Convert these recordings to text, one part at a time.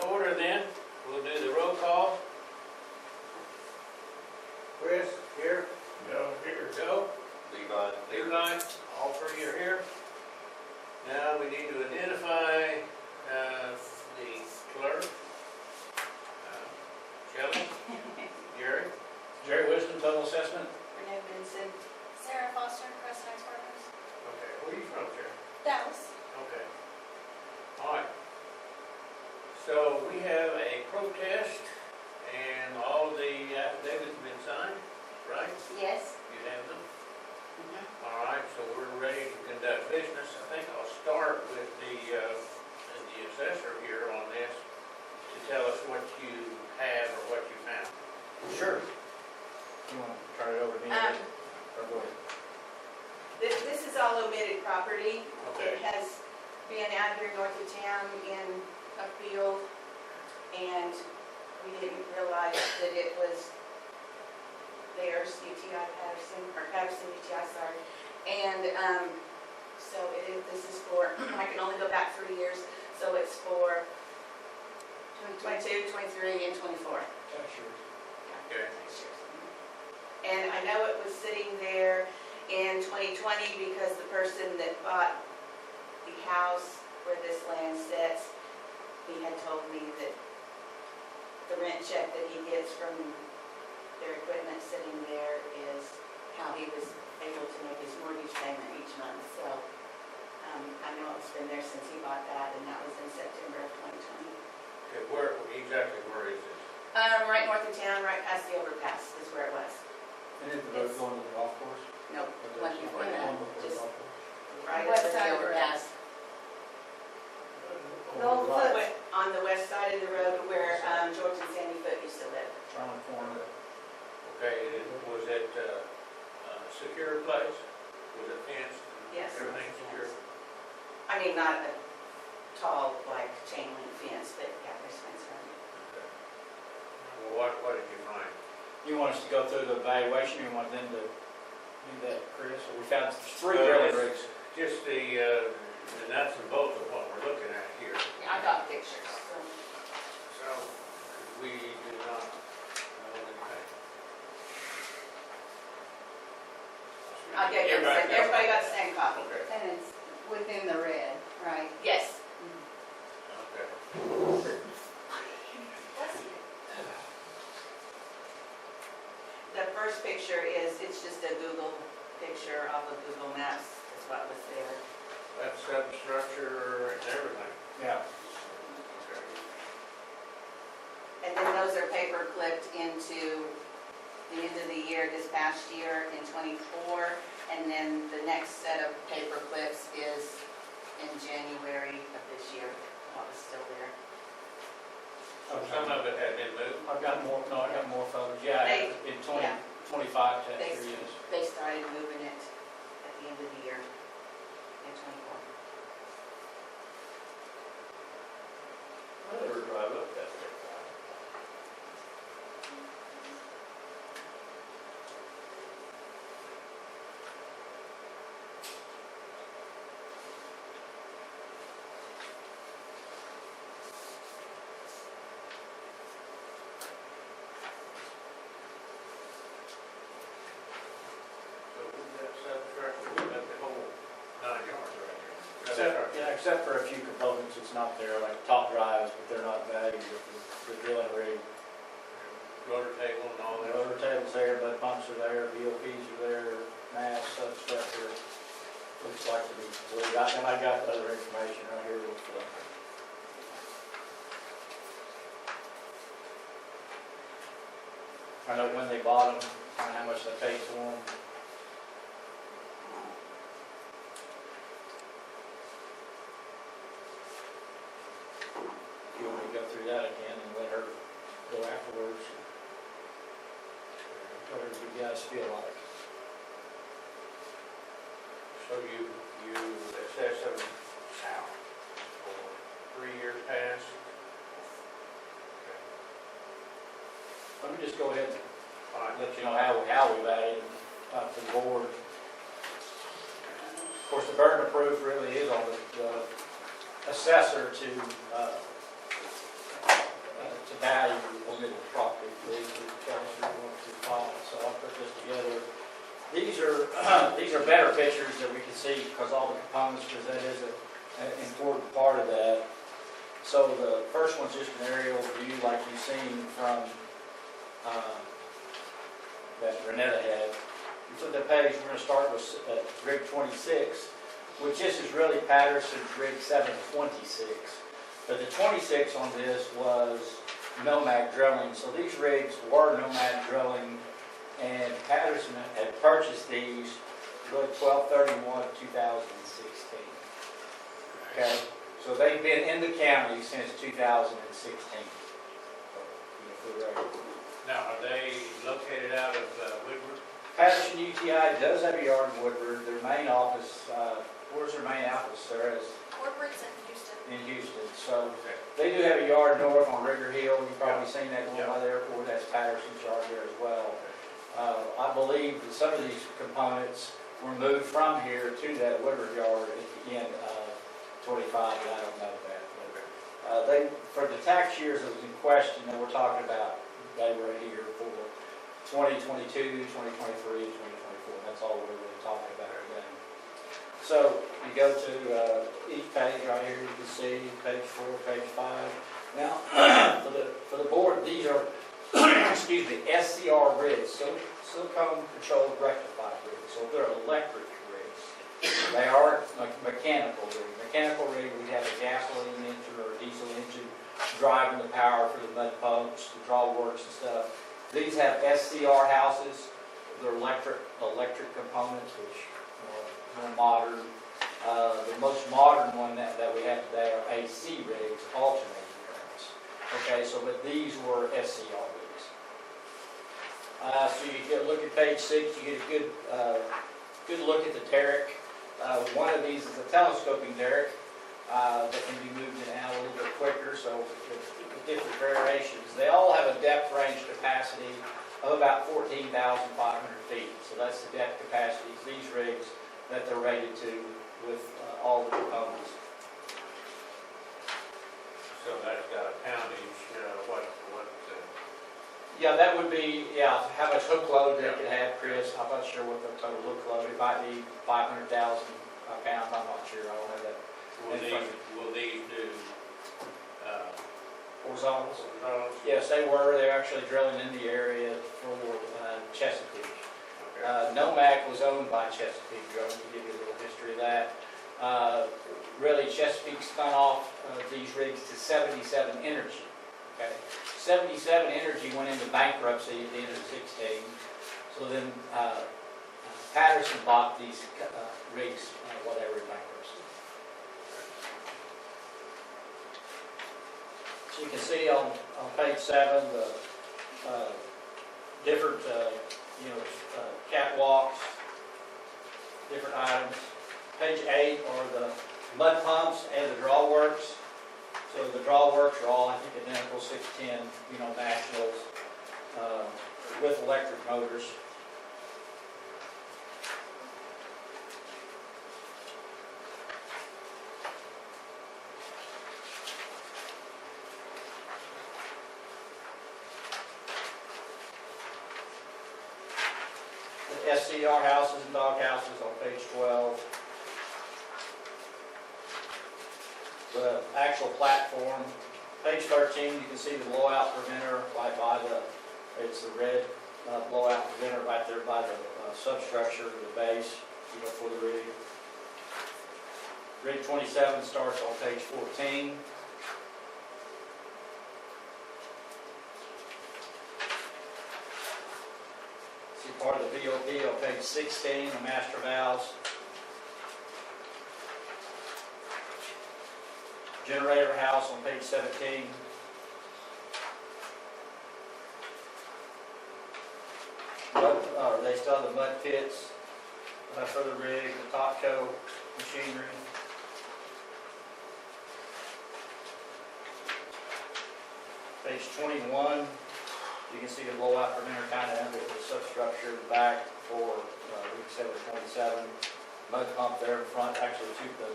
Order then, we'll do the roll call. Chris, here. No, here. Joe. Levi. Levi, all three are here. Now we need to identify the clerk. Shelley, Jerry Wisdom, total assessment. Renee Benson. Sarah Foster, Crest Heights Partners. okay, where are you from, Jerry? Dallas. Okay. All right. So we have a protest and all the affidavits have been signed, right? Yes. You have them? All right, so we're ready to conduct business. I think I'll start with the assessor here on this to tell us what you have or what you found. Sure. You want to turn it over to me? Or go ahead. This is all omitted property. Okay. It has been out here north of town in a field, and we didn't realize that it was theirs, UTI Patterson, or Patterson UTI, sorry. And so this is for, I can only go back 3 years, so it's for 22, 23, and 24. That's yours. Okay. And I know it was sitting there in 2020 because the person that bought the house where this land sits, he had told me that the rent check that he gets from their equipment sitting there is how he was able to make his mortgage payment each month. So I know it's been there since he bought that, and that was in September of 2020. Okay, exactly where is this? Right north of town, right past the overpass is where it was. And if the road going to the golf course? Nope, one before that, One before the just golf course. right West over side the of the road. overpass. The old foot. On the west side of the road where George and Sandy Foot used to live. Around the corner. Okay, was it a secure place? Was it fenced? Yes. Everything secure? I mean, not a tall, like, chain link fence, but yeah, there's fence around it. Okay. Well, what did you find? You want us to go through the evaluation, or you want them to do that, Chris? Or we found three Well, drilling it's rigs. Just the nuts and bolts of what we're looking at here. Yeah, I got pictures. So. So, we do not know anything. I'll get you, everybody got the same copy. Okay. And it's within the red, right? Yes. Okay. The first picture it's just a Google picture off of Google Maps, is what was there. That's substructure and everything. Yeah. Okay. And then those are paper clipped into the end of the year, this past year in '24. And then the next set of paper clips is in January of this year, what was still there. Some of it had been moved. I've got more, no, I got more photos. Yeah, in 25 test They- years. They started moving it at the end of the year in '24. I never drive up that way. So we've got substructure, we've got the whole 9 yards right here. Except for a few components that's not there, like top drives, but they're not valued with the drilling rig. Rotor table and all The that. rotor table's there, bud pumps are there, BOPs are there, mass, substructure. Looks like to be complete. And I got the other information right here with I know when they bought them, and how much they paid for them. If you want me to go through that again and let her go afterwards. Whatever you guys feel like. So you assess them out for 3 years past? Let me just go ahead and Fine. let you know how we valued to the board. Of course, the burden of proof really is on the assessor to value of the property, please, tell us who wants to follow. So I put this together. These are better pictures that we can see because all the components, because that is an important part of that. So the first one's just an aerial view like you've seen from that Renetta had. You flip the page, we're going to start with rig 26, which this is really Patterson's rig 726. But the 26 on this was Nomad drilling. So these rigs were Nomad drilling, and Patterson had purchased these really 12/31/2016. Okay, so they've been in the county since 2016. Now, are they located out of Woodward? Patterson UTI does have a yard in Woodward. Their main office, where's their main office, Sarah? Woodward's in Houston. In Houston. So Okay. they do have a yard north on Rigger Hill. You've probably seen that going Yeah. by the airport. That's Patterson's yard there as well. I believe that some of these components were moved from here to that Woodward yard at the end of 25, but I don't know that. But, for the tax years that was in question that we're talking about, they were here for 2022, 2023, and 2024. That's all we're really talking about today. So you go to each page right here, you can see page 4, page 5. Now, for the board, these are, excuse me, SCR rigs, silicone controlled rectified rigs. So they're electric rigs. They are mechanical rigs. Mechanical rig, we have a gasoline engine or a diesel engine driving the power for the mud pumps, the draw works and stuff. These have SCR houses. They're electric components, which are more modern. The most modern one that we have today are AC rigs, alternating currents. Okay, so but these were SCR rigs. So you get look at page 6, you get a good look at the derrick. One of these is a telescoping derrick that can be moved in and out a little bit quicker, so with different variations. They all have a depth range capacity of about 14,500 feet. So that's the depth capacity of these rigs that they're rated to with all the components. So that's got a poundage, Yeah, that would be, how much hook load they could have, Chris. I'm not sure what the total hook load, it might be 500,000 pounds, I'm not sure, I don't have that. will these do, Horizontals? horizontals? Yes, they were, they're actually drilling in the area for Chesapeake. Okay. Nomad was owned by Chesapeake Drilling, to give you a little history of that. Really, Chesapeake spun off these rigs to 77 Energy. Okay, 77 Energy went into bankruptcy at the end of 16. So then Patterson bought these rigs while they were in bankruptcy. So you can see on page 7 the different catwalks, different items. Page 8 are the mud pumps and the draw works. So the draw works are all, I think, identical 610, nationals with electric motors. The SCR houses and dog houses on page 12. The actual platform, page 13, you can see the blowout preventer right by it's the red blowout preventer right there by the substructure, the base, for the rig. Rig 27 starts on page 14. See part of the VOP on page 16, the master valves. Generator house on page 17. They still have the mud pits for the rig, the top coat machinery. Page 21, you can see the blowout preventer kind of under the substructure in the back for rig 727. Mud pump there in front, actually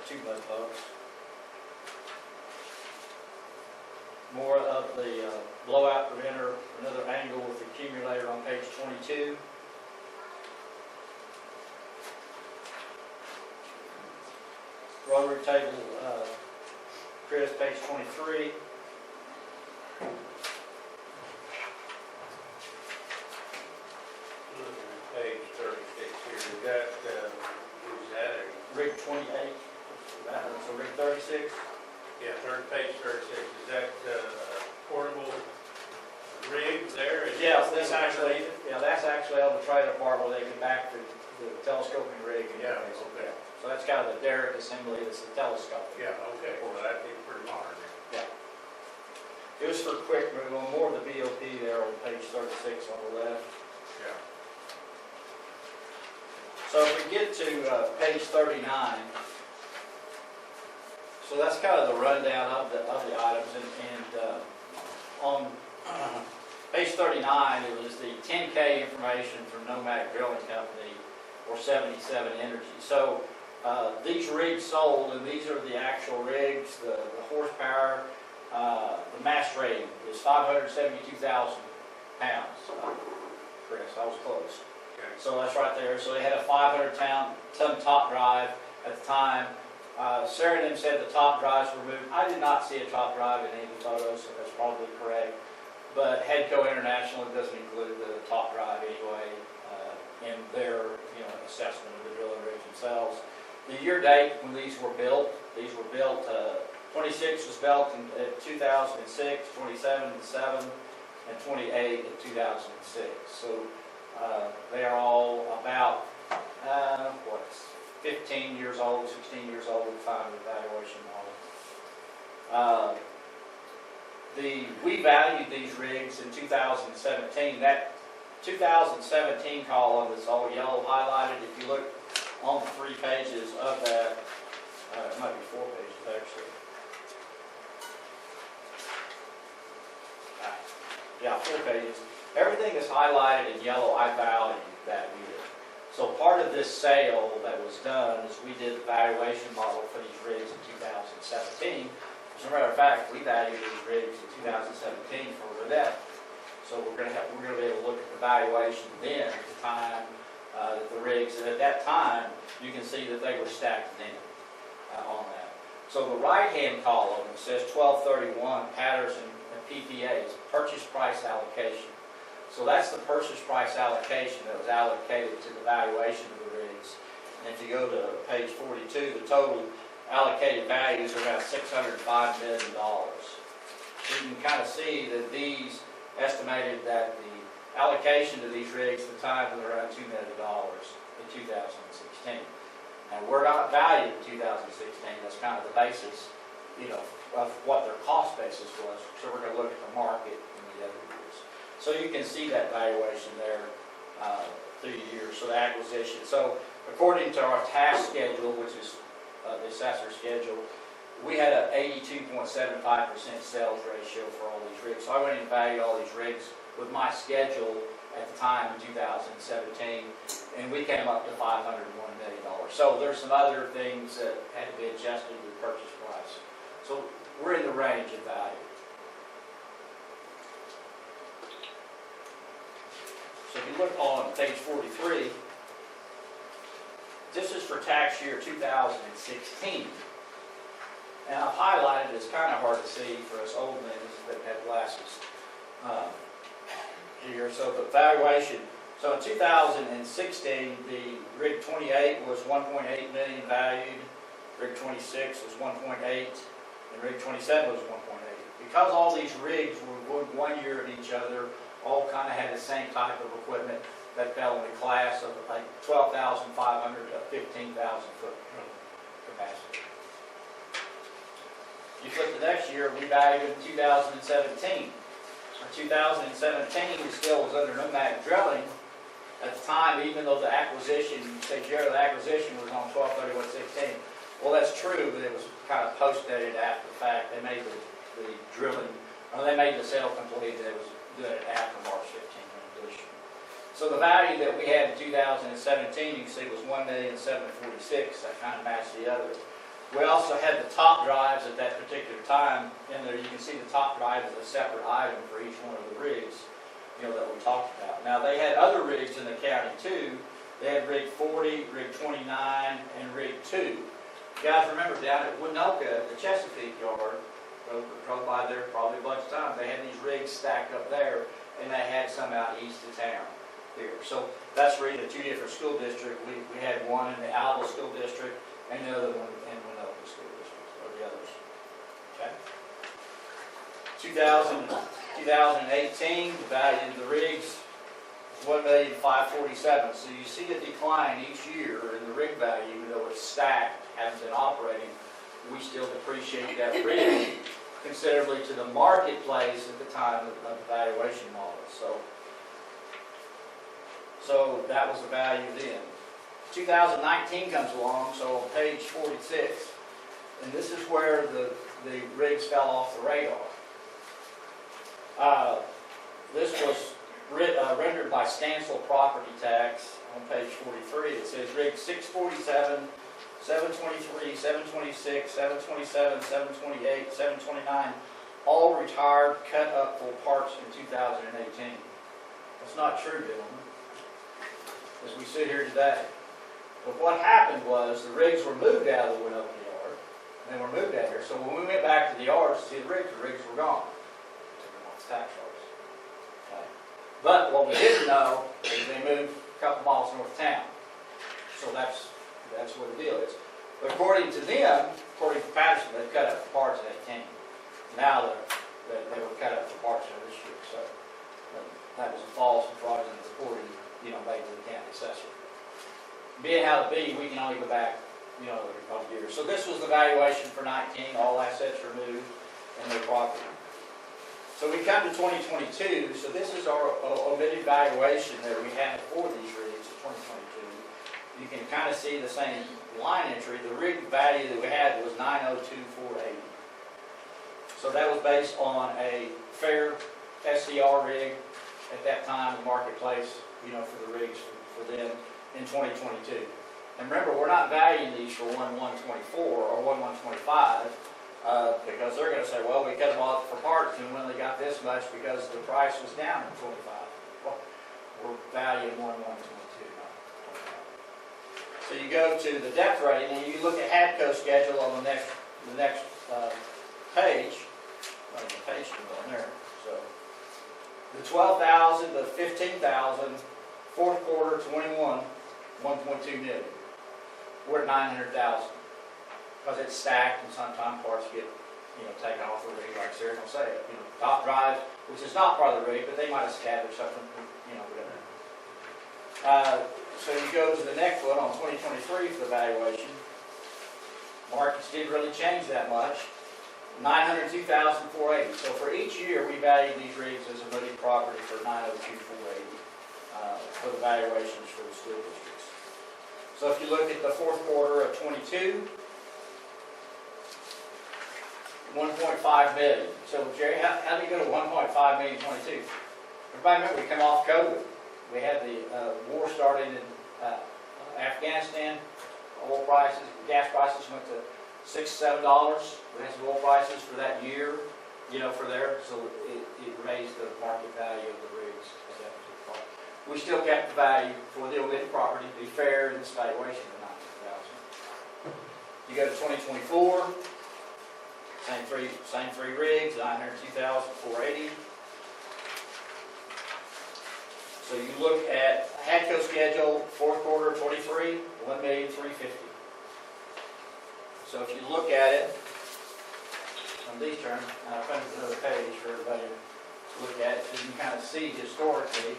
two mud pumps. more of the blowout preventer, another angle with the accumulator on page 22. Rotary table, Chris, page 23. Looking at page 36 here, we got, who's that? Rig 28, so rig 36. Yeah, page 36, is that portable rig there? Is Yes, that- that's actually on the trailer part where they can back the telescoping rig. And Yeah, everything. okay. So that's kind of the derrick assembly, it's the telescope. Yeah, okay, well, that'd be pretty modern. It was for quick move on more of the BOP there on page 36 on the left. Yeah. So if we get to page 39, so that's kind of the rundown of the items, and on page 39, it was the 10K information from Nomad Drilling Company or 77 Energy. So these rigs sold, and these are the actual rigs, the horsepower, the mass rating is 572,000 pounds. Chris, I was close. Okay. So that's right there. So they had a 500-ton top drive at the time. Sarah and them said the top drives were moved. I did not see a top drive in any of the photos, so that's probably correct. But Headco International doesn't include the top drive anyway in their assessment of the drilling rigs themselves. The year date when these were built 26 was built in 2006, 27 in 7, and 28 in 2006. So they are all about 15 years old, 16 years old at the time of the evaluation model. We valued these rigs in 2017. That 2017 column is all yellow highlighted. If you look on the 3 pages of that, it might be 4 pages actually. Yeah, 4 pages. Everything is highlighted in yellow. I valued that year. So part of this sale that was done is we did the valuation model for these rigs in 2017. As a matter of fact, we valued these rigs in 2017 for Redette. So we're going to be able to look at the valuation then at the time that the rigs, and at that time you can see that they were stacked in on that. So the right-hand column says 1231 Patterson and PPAs, purchase price allocation. So that's the purchase price allocation that was allocated to the valuation of the rigs. And if you go to page 42, the total allocated values are about $605 million. So you can kind of see that these estimated that the allocation to these rigs at the time was around $2 million in 2016. And we're not valued in 2016. That's kind of the basis, of what their cost basis was. So we're going to look at the market in the other years. So you can see that valuation there through the years. So the acquisition. So according to our task schedule, which is the assessor schedule, we had an 82.75% sales ratio for all these rigs. So I went and valued all these rigs with my schedule at the time in 2017, and we came up to $501 million. So there's some other things that had to be adjusted to the purchase price. So we're in the range of value. So if you look on page 43, this is for tax year 2016. And I've highlighted, it's kind of hard to see for us old men that have glasses here. So the valuation, so in 2016, the rig 28 was 1.8 million valued, rig 26 was 1.8, and rig 27 was 1.8. Because all these rigs were 1 year of each other, all kind of had the same type of equipment that fell in the class of like 12,500 to 15,000 foot capacity. You flip the next year, we valued in 2017. For 2017, we still was under Nomad Drilling. At the time, even though the acquisition, the acquisition was on 12/31/16. Well, that's true, but it was kind of post-dated after the fact. They made the drilling, they made the sale complete, and it was doing it after March 15 rendition. So the value that we had in 2017, you can see was $1,746,000. That kind of matched the other. We also had the top drives at that particular time in there. You can see the top drive is a separate item for each one of the rigs, that we talked about. Now, they had other rigs in the county too. They had rig 40, rig 29, and rig 2. You guys remember down at Winoka, the Chesapeake yard, drove by there probably a bunch of times. They had these rigs stacked up there, and they had some out east of town here. So that's really the two different school districts. We had one in the Alva School District and the other one in Winoka School District, or the others. Okay. 2018, the value of the rigs is $1,547,000. So you see a decline each year in the rig value, even though it's stacked, hasn't been operating. We still depreciate that rig considerably to the marketplace at the time of the valuation model. So that was the value then. 2019 comes along, so on page 46, and this is where the rigs fell off the radar. This was rendered by Stansel Property Tax on page 43. It says rig 647, 723, 726, 727, 728, 729, all retired, cut up for parts in 2018. That's not true, gentlemen, as we sit here today. But what happened was the rigs were moved out of the Winoka yard, and they were moved out here. So when we went back to the yards to see the rigs were gone. Took them off the tax rolls. Okay. But what we didn't know is they moved a couple miles north of town. So that's what the deal is. But according to them, according to Patterson, they cut up the parts in 18. Now they were cut up for parts of this year. So that was a false and fraudulent reporting, made to the county assessor. Being how it be, we can only go back, every couple of years. So this was the valuation for 19, all assets removed and their property. So we come to 2022, so this is our omitted valuation that we had for these rigs in 2022. You can kind of see the same line entry. The rig value that we had was $902,480. So that was based on a fair SCR rig at that time in the marketplace, for the rigs for them in 2022. And remember, we're not valuing these for 1,124 or 1,125 because they're going to say, well, we cut them off for parts and we only got this much because the price was down in 25. Well, we're valuing 1,122, not 25. So you go to the depth rating and you look at HADCO schedule on the next page. Well, the page is on there. So the 12,000, the 15,000, fourth quarter 21, 1.2 million. We're at 900,000 because it's stacked and sometimes parts get taken off the rig, like Sarah will say. Top drive, which is not part of the rig, but they might have established something, whatever. So you go to the next one on 2023 for the valuation. Markets didn't really change that much. 902,480. So for each year, we value these rigs as a moving property for 902,480 for the valuations for the school districts. So if you look at the fourth quarter of 22, 1.5 million. So Jerry, how do you go to 1.5 million 22? Everybody remember we come off COVID. We had the war started in Afghanistan. Oil prices, gas prices went to $6, $7. We had some oil prices for that year, for there. So it raised the market value of the rigs at that particular point. We still kept the value for the omitted property to be fair in this valuation of 19,000. You go to 2024, same three rigs, 902,480. So you look at HADCO schedule, fourth quarter 23, 1,350,000. So if you look at it on these terms, I'll put another page for everybody to look at it so you can kind of see historically.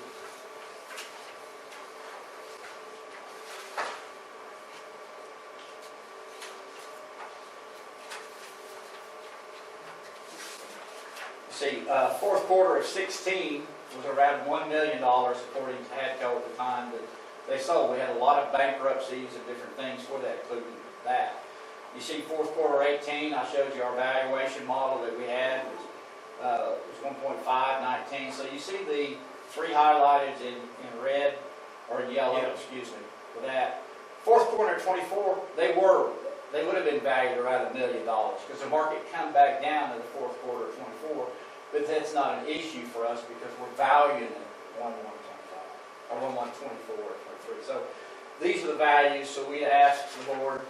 See, fourth quarter of 16 was around $1 million according to HADCO at the time that they sold. We had a lot of bankruptcies and different things for that, including that. You see fourth quarter 18, I showed you our valuation model that we had was 1.519. So you see the three highlighted in red or yellow, excuse me, for that. Fourth quarter 24, they were they would have been valued around $1 million, because the market come back down in the fourth quarter of '24, but that's not an issue for us because we're valuing it 1/1/25, or 1/1/24 or '23. So these are the values, so we asked the board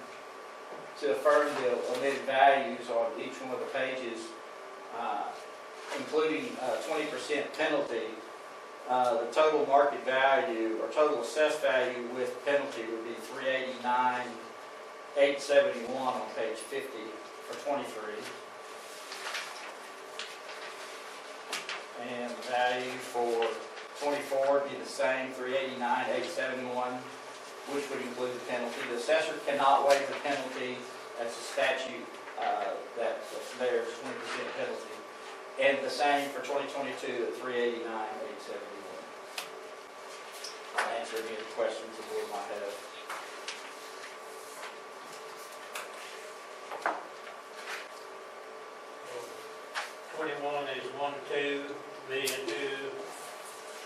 to affirm the omitted values on each one of the pages, including 20% penalty. The total market value, or total assessed value with penalty would be $389,871 on page 50 for '23. And the value for '24 would be the same, $389,871, which would include the penalty. The assessor cannot waive the penalty. That's a statute that's there, 20% penalty. And the same for 2022 at $389,871. I'll answer any of the questions the board might have. '21 is 1,200,002,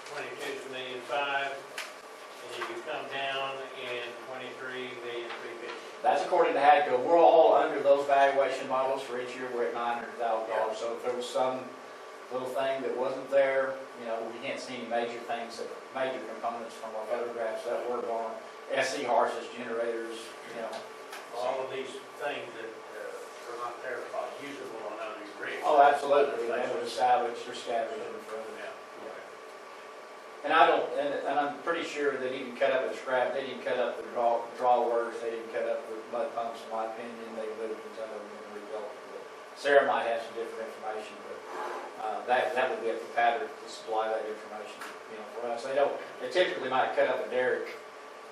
'22 is 1,000,005, and then you come down in '23,350,000. That's according to HADCO. We're all under those valuation models for each year. We're at $900,000. So if there was some little thing that wasn't there, we can't see any major things, major components from our photographs that were gone. SC harses, generators, All of these things that are not there are usable on other rigs. Oh, absolutely. They were salvaged or scavenged from them. And and I'm pretty sure they didn't cut up and scrap, they didn't cut up the drawers, they didn't cut up the mud pumps, in my opinion, they moved them and rebuilt them. But Sarah might have some different information, but that would be up to Patrick to supply that information, for us. They typically might cut up a derrick,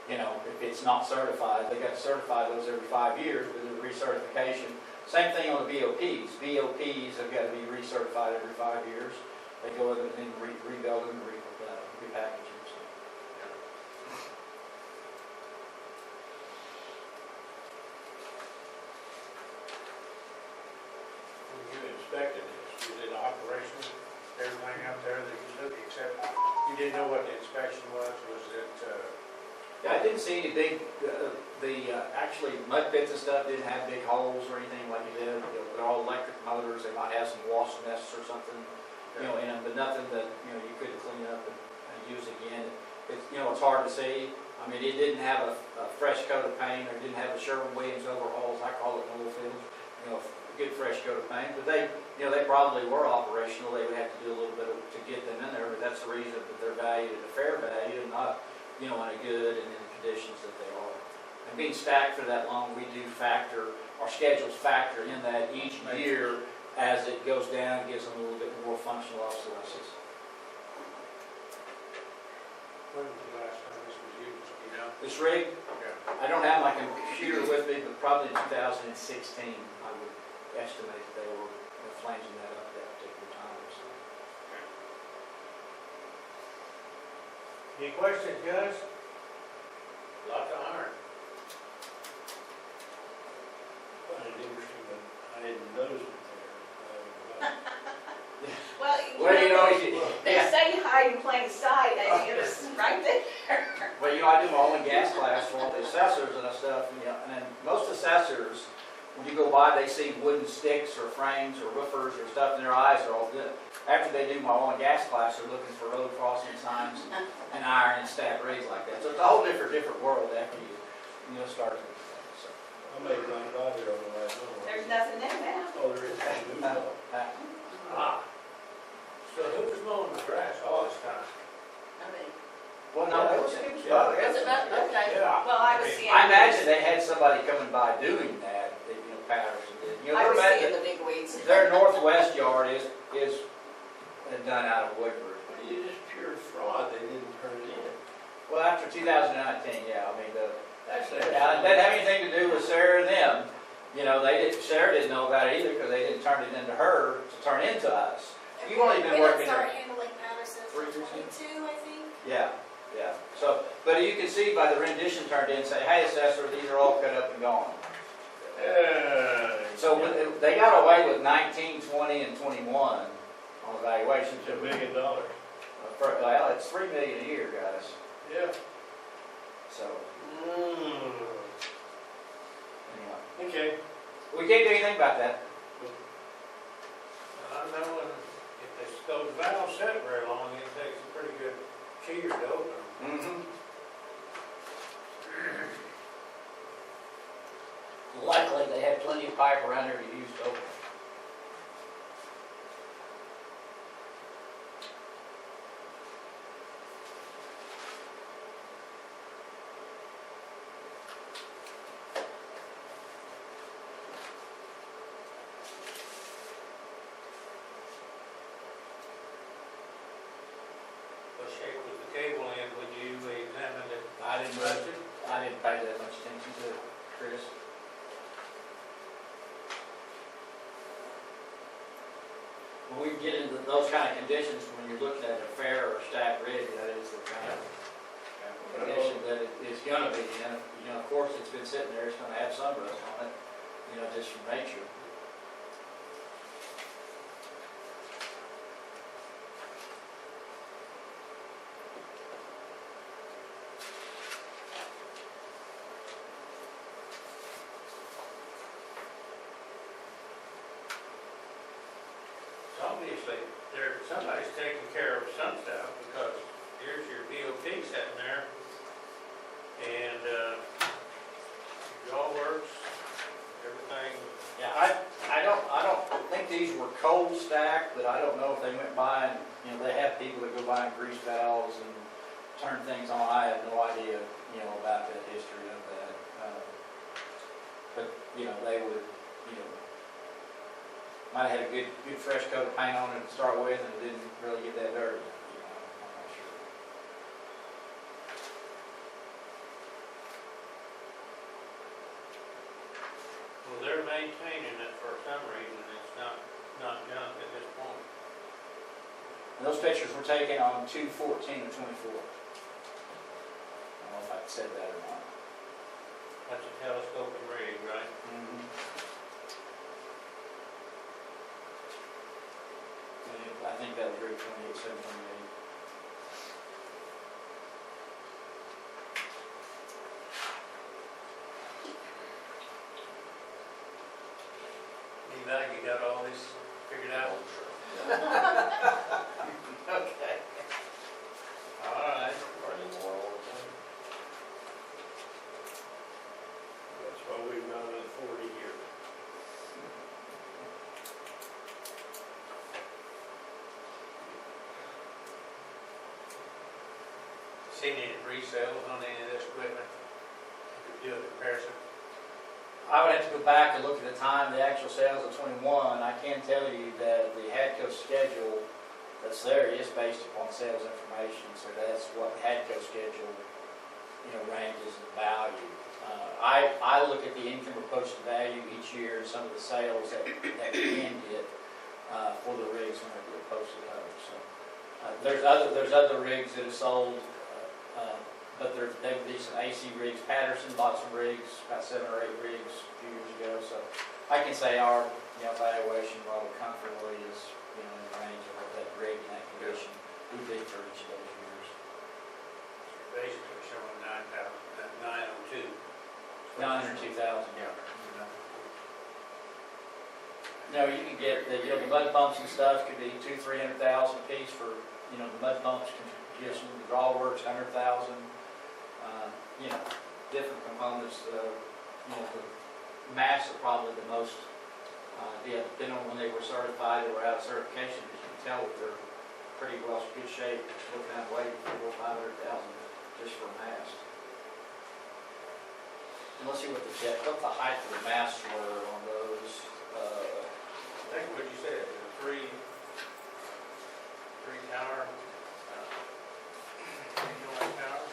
if it's not certified. They got to certify those every 5 years, but the recertification. Same thing on the BOPs. BOPs have got to be recertified every 5 years. They go in and rebuild them, repackage them. When you inspected this, was it operational, everything out there that you looked, except you didn't know what the inspection was it, Yeah, I didn't see any big, actually mud pits and stuff didn't have big holes or anything like it did. They're all electric motors. They might have some wasp nests or something, in them, but nothing that, you couldn't clean up and use again. It's hard to see. I mean, it didn't have a fresh coat of paint, or didn't have a Sherwin-Williams overhauls, I call it an oil field, a good fresh coat of paint. But they probably were operational. They would have to do a little bit to get them in there, but that's the reason that they're valued at a fair value and not, in a good and in the conditions that they are. And being stacked for that long, we do factor, our schedules factor in that each year as it goes down, gives them a little bit more functional obsolescence. when was the last time this was used, This rig, Yeah. I don't have my computer with me, but probably in 2016, I would estimate that they were flanging that up at that particular time. So. Any questions, guys? Lots of iron. Find it interesting, but I didn't notice it there. Well, they yeah. say hide in plain sight, and it was right there. Well, I do my oil and gas class for all the assessors and stuff, and then most assessors, when you go by, they see wooden sticks or frames or roofers or stuff, and their eyes are all good. After they do my oil and gas class, they're looking for road crossing signs and iron and stack rigs like that. So it's a whole different world after you start doing that. So. I made it right by there on the last one. There's nothing there now. Oh, there is. So who was mowing the grass all this time? Nobody. Well, no, Yeah, it was it was- Was it not? Okay. Yeah. Well, I was seeing. I imagine they had somebody coming by doing that, Patterson did. I was their seeing the big weeds. their northwest yard is done out of Woodward. It is pure fraud, they didn't turn it in. Well, after 2019, yeah, I mean, That's it doesn't have anything to do with Sarah and them. Sarah didn't know about it either because they didn't turn it into her to turn into us. You've only been working We there. didn't start handling Patterson's Three in years in? 22, I think. Yeah. So, but you can see by the rendition turned in, say, hey, assessor, these are all cut up and gone. So they got away with 19, 20, and 21 on evaluation. It's $1 million. Well, it's $3 million a year, guys. Yeah. So, Mm. anyway. Okay. We can't do anything about that. I know if those valves sit very long, it takes a pretty good cheater to open them. Mm-hmm. Likely they had plenty of pipe around there to use to open. What shape was the cable in when you examined it? I didn't pay that much attention to it, Chris. When we get into those kind of conditions, when you're looking at a fair or stacked rig, that is the kind of condition that it is gonna be. And, you know, of course, it's been sitting there, it's gonna have some rust on it, you know, just from nature. So obviously, somebody's taking care of some stuff, because here's your DOT sitting there, and, all works, everything. Yeah, I don't think these were cold stacked, but I don't know if they went by and, you know, they have people that go by and grease valves and turn things on. I have no idea, you know, about the history of that. But, you know, they would, you know, might have had a good fresh coat of paint on it to start with, and it didn't really get that dirty, you know, I'm not sure. Well, they're maintaining it for some reason, it's not junk at this point. And those pictures were taken on 2/14 of 24. I don't know if I said that or not. That's a telescoping rig, right? I think that was rig 28/7/28. Eli, you got all this figured out? Okay. All right. That's why we've got an authority here. Seen any resales on any of this equipment? Could do a comparison. I would have to go back and look at the time, the actual sales of 21. I can tell you that the HADCO schedule that's there is based upon sales information, so that's what the HADCO schedule, you know, ranges in value. I look at the income or posted value each year, and some of the sales that we can get for the rigs when they get posted up. So there's other rigs that have sold, but there would be some AC rigs. Patterson bought some rigs, about 7 or 8 rigs a few years ago. So I can say our, you know, valuation rather comfortably is, you know, in the range of what that rig in that condition would be for each of those years. Basically showing 902. 902,000. Yeah. No, you can get the, you know, the mud pumps and stuff could be 200,000-300,000 a piece for, you know, the mud pumps can give some, the draw works 100,000. You know, different components. You know, the mass are probably the most. Depending on when they were certified or out of certification, you can tell that they're pretty well good shape. Just looking at weight, 400,000 or 500,000 just for mast. And let's see what the height of the masts were on those. I think what you said, a three tower, tower.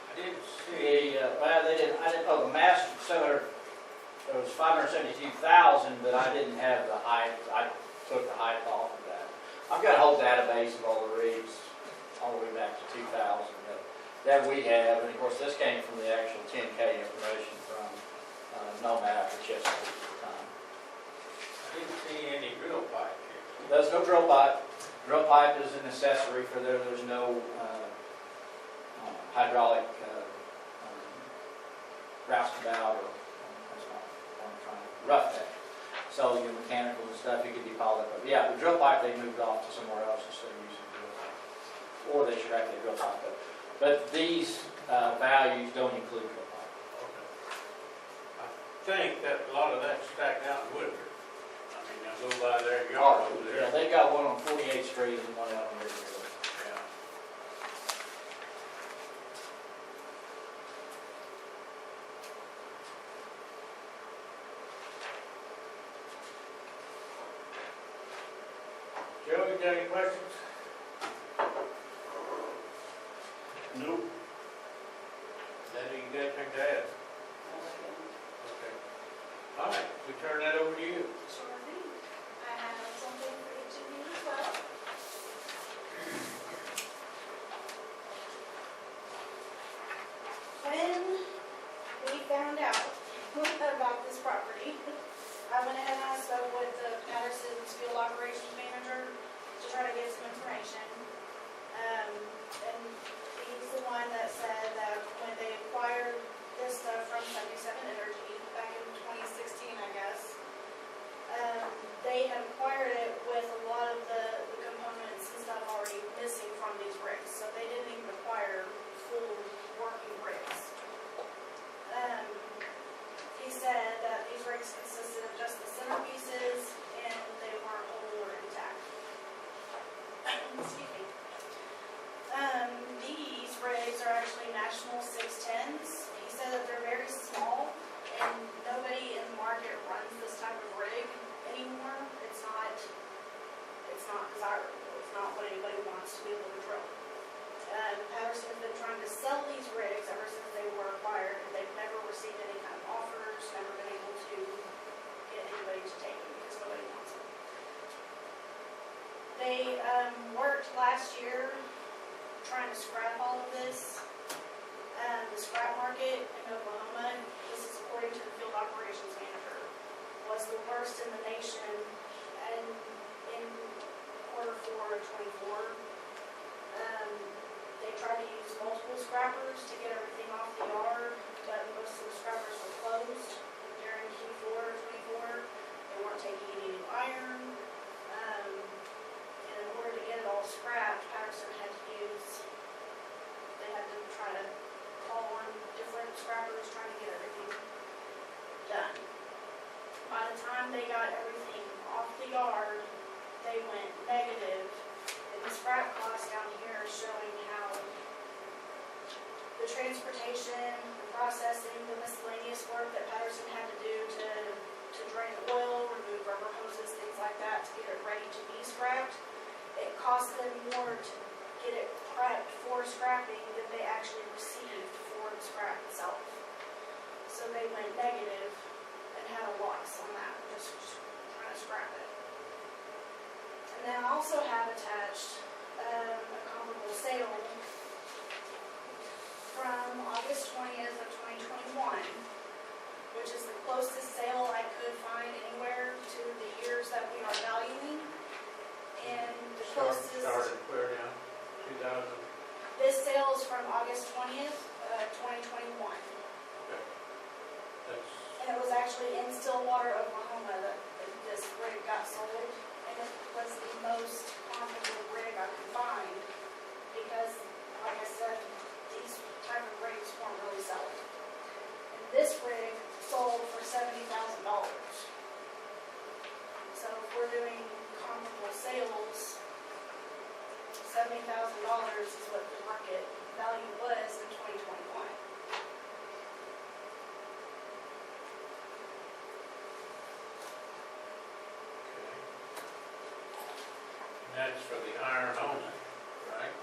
I didn't see. The mast, it was 572,000, but I didn't have the height. I took the height off of that. I've got a whole database of all the rigs, all the way back to 2000 that we have, and of course this came from the actual 10K information from Nomad for Chesapeake at the time. I didn't see any drill pipe here. There's no drill pipe. Drill pipe is an accessory for there. There's no hydraulic roustabout, or that's not what I'm trying to, rough deck. So your mechanical and stuff, it could be piled up. But yeah, the drill pipe, they moved off to somewhere else instead of using the drill pipe. Or they scrapped the drill pipe. But these values don't include drill pipe. I think that a lot of that's stacked out in Woodford. I mean, I go by their yard over Yeah, there. they got one on 48th Street and one out on Riverview. Yeah. Joe, you got any questions? Nope. Danny, you got anything to add? Okay. All right, we turn that over to you. Sure thing. I have something for each of you as well. When we found out about this property, I went ahead and I spoke with the Patterson's field operations manager to try to get some information. And he's the one that said that when they acquired this stuff from 77 Energy back in 2016, I guess, they had acquired it with a lot of the components and stuff already missing from these rigs, so they didn't even acquire full working rigs. He said that these rigs consisted of just the centerpieces and they weren't whole or intact. Excuse me. These rigs are actually National 610s. He said that they're very small and nobody in the market runs this type of rig anymore. It's not desirable. It's not what anybody wants to be able to drill. Patterson has been trying to sell these rigs ever since they were acquired. They've never received any kind of offers, never been able to get anybody to take them because nobody wants them. They worked last year trying to scrap all of this. The scrap market in Oklahoma, this is according to the field operations manager, was the worst in the nation in Q4 of '24. They tried to use multiple scrappers to get everything off the yard, but most of the scrappers were closed during Q4 of '24. They weren't taking any new iron. And in order to get it all scrapped, Patterson had to try to call on different scrappers trying to get everything done. By the time they got everything off the yard, they went negative. And the scrap cost down here is showing how the transportation, the processing, the miscellaneous work that Patterson had to do to drain the oil, remove rubber hoses, things like that, to get it ready to be scrapped, it cost them more to get it prepped for scrapping than they actually received for the scrap itself. So they went negative and had a loss on that, just trying to scrap it. And then I also have attached a comparable sale from August 20th of 2021, which is the closest sale I could find anywhere to the years that we are valuing. And the closest... Started where now? 2000? This sale is from August 20th, 2021. Okay. That's, And it was actually in Stillwater, Oklahoma that this rig got sold. And it was the most comparable rig I could find because, like I said, these type of rigs weren't really selling. And this rig sold for $70,000. So if we're doing comparable sales, $70,000 is what the market value was in 2021. that's for the iron only, right?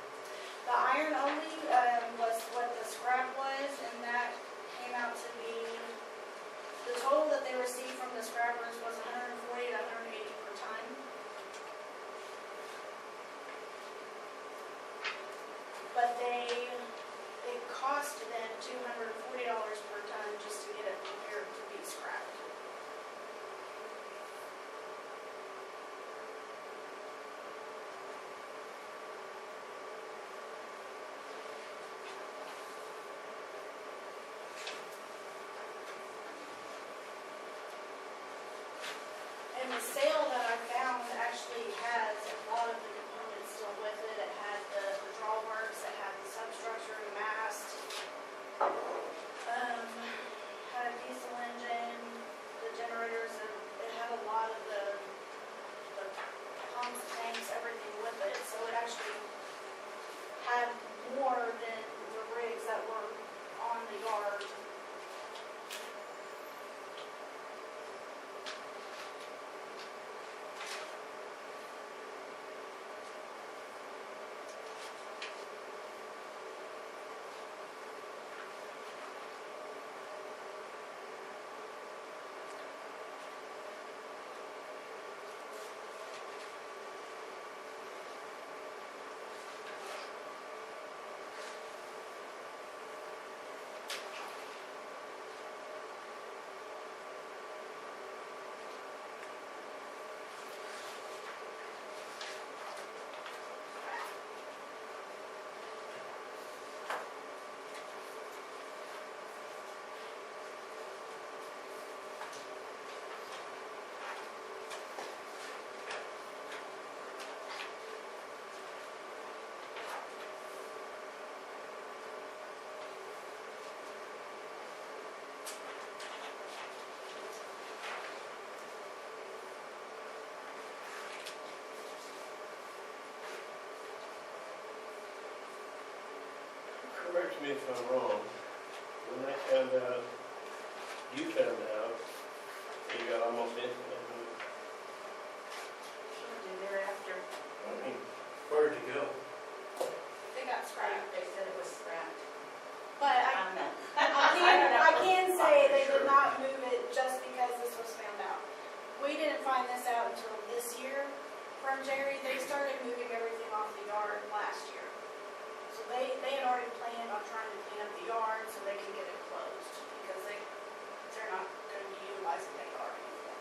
The iron only was what the scrap was, and that came out to be, the total that they received from the scrappers was $140 to $180 per ton. But it cost them $240 per ton just to get it prepared to be scrapped. me if I'm wrong, when they found out, you found out, you got almost instantly moved. Shortly thereafter, I mean, Where'd you go? They got scrapped. they said it was scrapped. But I don't know. I can say they did not move it just because this was found out. We didn't find this out until this year from Jerry. They started moving everything off the yard last year. So they had already planned on trying to clean up the yard so they could get it closed because they're not going to be utilizing that yard anymore.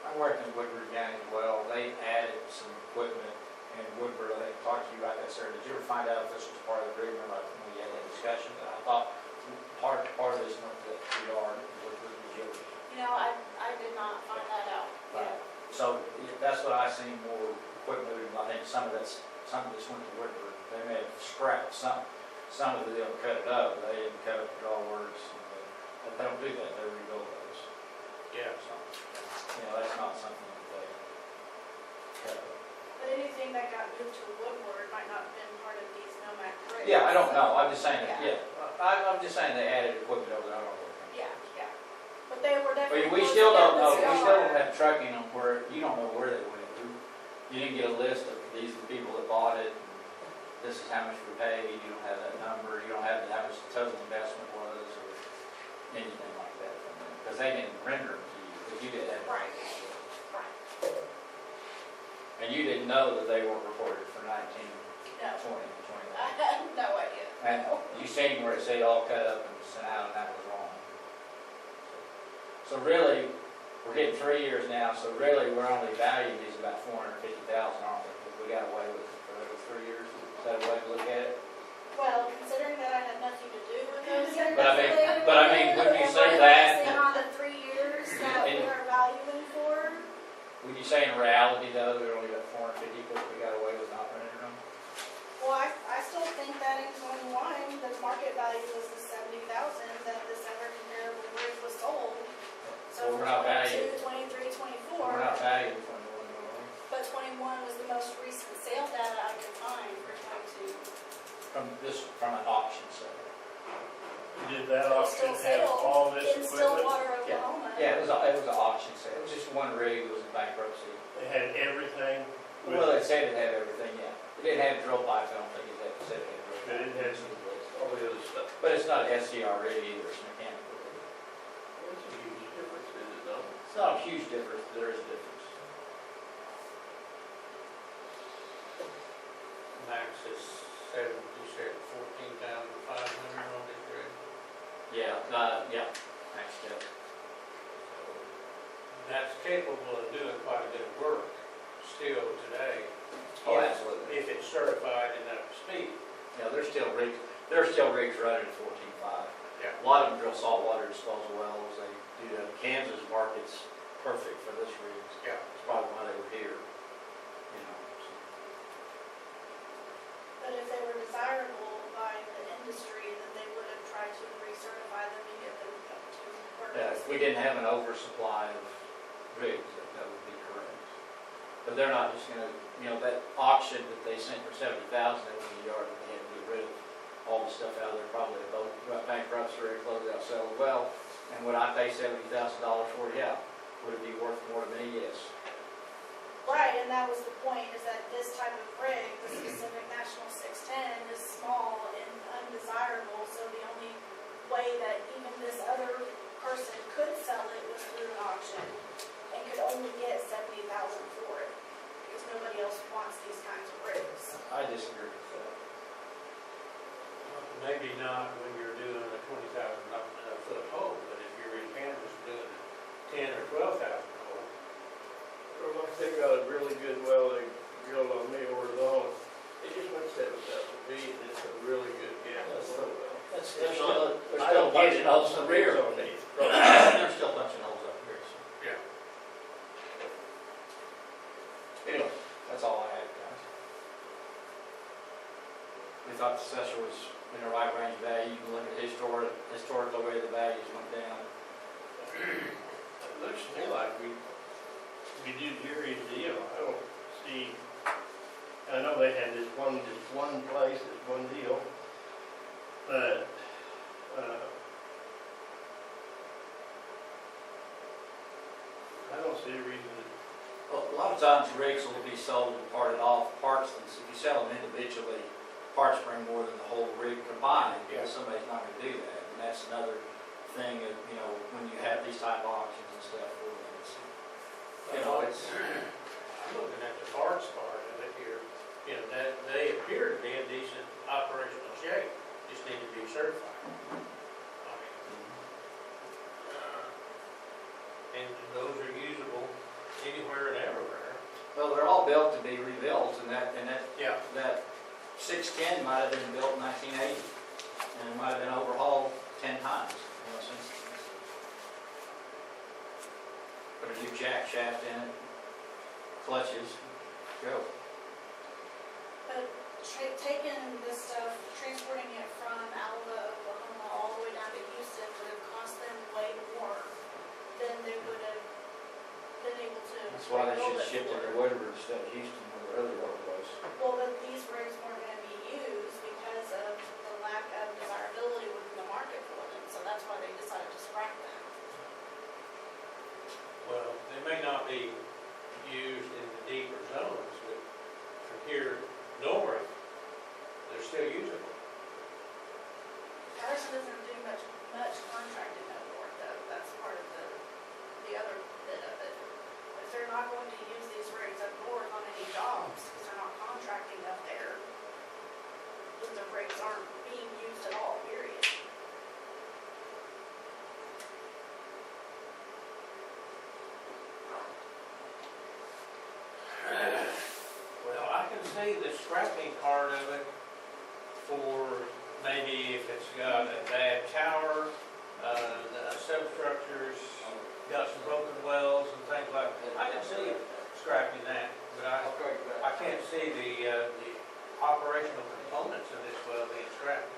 I worked in Woodward County as well. They added some equipment in Woodward. I talked to you about that, sir. Did you ever find out if this was part of the agreement, like when we had that discussion? I thought part of this went to the yard in Woodward. Did you ever? You know, I did not find that out yet. So that's what I seen more equipment. I think some of this went to Woodward. They may have scrapped some of it, they'll cut it up. They didn't cut up the drawworks. But they don't do that. They rebuild those. Yeah. So, that's not something that they cut up. But anything that got moved to Woodward might not have been part of these Nomad rigs. Yeah, I don't know. I'm just saying that, Yeah. I'm just saying they added equipment over there. I don't know. Yeah. But they were definitely. We still don't know, close we to still the don't yard. have trucking on where, you don't know where they went. You didn't get a list of these are the people that bought it, this is how much we paid, you don't have that number, you don't have how much the total investment was, or anything like that from them. Because they didn't render them to you, because you didn't have. Right. And you didn't know that they weren't reported for 19, No, 20, 21. I had no idea. And you seen where it said all cut up and sent out, and that was wrong. So really, we're getting 3 years now, so really, we're only valued is about 450,000, aren't we? Because we got away with it for those 3 years. Is that a way to look at it? Well, considering that I had nothing to do with those. But I mean, when you say that, Basing on the 3 years that we are valuing for, would you say in reality, though, we only got 450 because we got away with not renting them? well, I still think that in 21, the market value was the 70,000 that this other comparable rig was sold. So Well, for we're not valued. 22, 23, 24. We're not valued at 21, are we? But 21 was the most recent sale data I could find for 22. From an auction sale. did that It was auction still have sold all this in equipment? Stillwater, Oklahoma. Yeah, it was an auction sale. It was just one rig that was in bankruptcy. They had everything with Well, they it, said it had everything, yeah. It didn't have drill pipe, I don't think it said it had drill but pipe. it had all the other stuff. But it's not an SCR rig either, it's mechanical rig. That's a huge difference, is it not? It's not a huge difference, but there is a difference. Max is you said 14,500 on this rig. Yeah, next step. That's capable of doing quite a bit of work still today. Oh, if- absolutely. If it's certified and up to speed. Yeah, there's still rigs running at 14.5. Yeah. A lot of them drill saltwater disposal wells, they do that. Kansas market's perfect for this rig. Yeah. It's probably why they were here, so. But if they were desirable by the industry, then they would have tried to recertify them and get them up to work. Yeah, if we didn't have an oversupply of rigs, that would be correct. But they're not just gonna, that auction that they sent for 70,000 that was in the yard, that they had to get rid of all the stuff out of there, probably both bankruptcy or close out sale as well. And would I pay $70,000 for it? Yeah. Would it be worth more to me? Yes. Right, and that was the point, is that this type of rig, the specific National 610, is small and undesirable, so the only way that even this other person could sell it was through an auction, and could only get 70,000 for it, because nobody else wants these kinds of rigs. I disagree with that. Maybe not when you're doing a 20,000 foot hole, but if you're in Kansas doing a 10 or 12,000 hole. Or like they got a really good well, they drilled on me horizontal. It just went 7,000 feet, and it's a really good gas well. There's It's still, not- there's I still don't get punching it holes on in the the rear. rigs on these. There's still punching holes up here, so. Yeah. Anyway, that's all I had, guys. We thought the assessor was in the right range value. You can look at historical way the values went down. It looks to me like we did Jerry's deal. I don't see, I know they had this one place, this one deal, But, I don't see a reason to. Well, a lot of times rigs will be sold and parted off, parts, if you sell them individually, parts bring more than the whole rig combined, because somebody's not gonna do that. And that's another thing of, you know, when you have these type of auctions and stuff for them, it's, you know, it's, I'm looking at the parts part of it here, you know, that they appear to be in decent operational shape, just need to be certified. I mean, and those are usable anywhere and everywhere. well, they're all built to be rebuilt, and that Yeah. that 610 might have been built in 1980, and it might have been overhauled 10 times, you know, since. Put a new jack shaft in it, clutches, go. But taking this stuff, transporting it from Alva, Oklahoma, all the way down to Houston would have cost them way more than they would have been able to. That's why they rebuild should it ship it for. to Woodward instead of Houston, where the other yard was. Well, but these rigs weren't gonna be used because of the lack of desirability within the market for them, so that's why they decided to scrap them. Well, they may not be used in the deeper zones, but from here north, they're still usable. Patterson doesn't do much contracting up north though, that's part of the other bit of it. If they're not going to use these rigs up north on any jobs, because they're not contracting up there, then the rigs aren't being used at all, period. Well, I can see the scrapping part of it for maybe if it's got a bad tower, the substructures, got some broken wells and things like that. I can see scrapping that, but I can't see the operational components of this well being scrapped.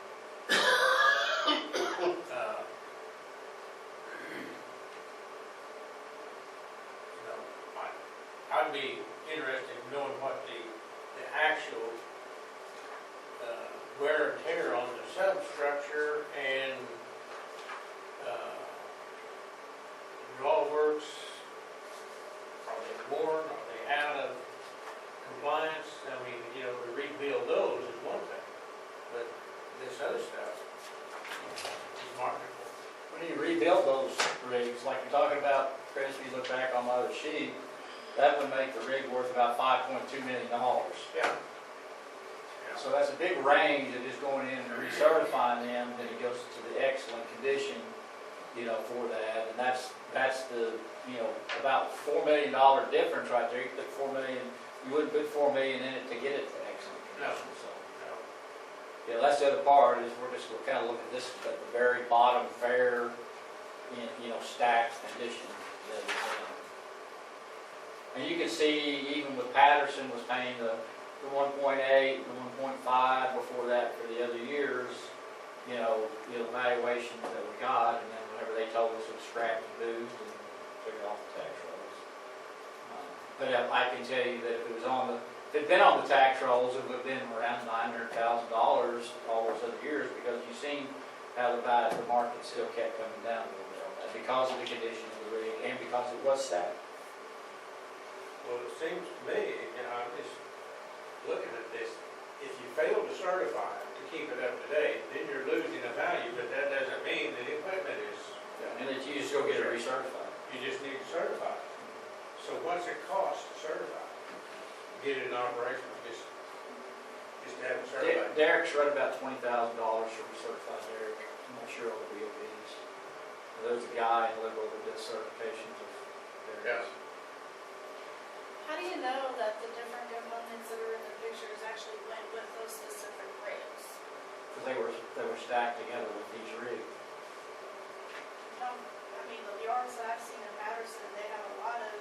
You know, I'd be interested in knowing what the actual wear and tear on the substructure and drawworks, are they worn, are they out of compliance? I mean, you know, to rebuild those is one thing, but this other stuff is marketable. When you rebuild those rigs, like you're talking about, Chris, if you look back on my other sheet, that would make the rig worth about $5.2 million. Yeah. So that's a big range of just going in and recertifying them, then it goes to the excellent condition, you know, for that. And that's the, you know, about $4 million difference right there. You put $4 million, you wouldn't put $4 million in it to get it to excellent condition, so. Yeah, that's the other part, is we're just gonna kind of look at this at the very bottom fair, you know, stacked condition that it's in. And you can see, even with Patterson was paying the 1.8, the 1.5 before that for the other years, you know, the evaluations that we got, and then whenever they told us it was scrapped and moved and took it off the tax rolls. But I can tell you that if it was on if it'd been on the tax rolls, it would have been around $900,000 all those other years, because you've seen how the market still kept coming down a little bit on that because of the condition of the rig and because it was stacked. Well, it seems to me, you know, I'm just looking at this, if you fail to certify to keep it up to date, then you're losing a value, but that doesn't mean that the equipment is. And that you just go get it recertified. You just need to certify. So what's it cost to certify? Get it in operation, just to have it certified? Derek's right about $20,000 for recertified Derek. I'm not sure on the BOPs. There's a guy in Liberal that does certifications of Derek. Yes. How do you know that the different components that are in the pictures actually went with those specific rigs? Because they were stacked together with each rig. No, I mean, the yards that I've seen in Patterson, they have a lot of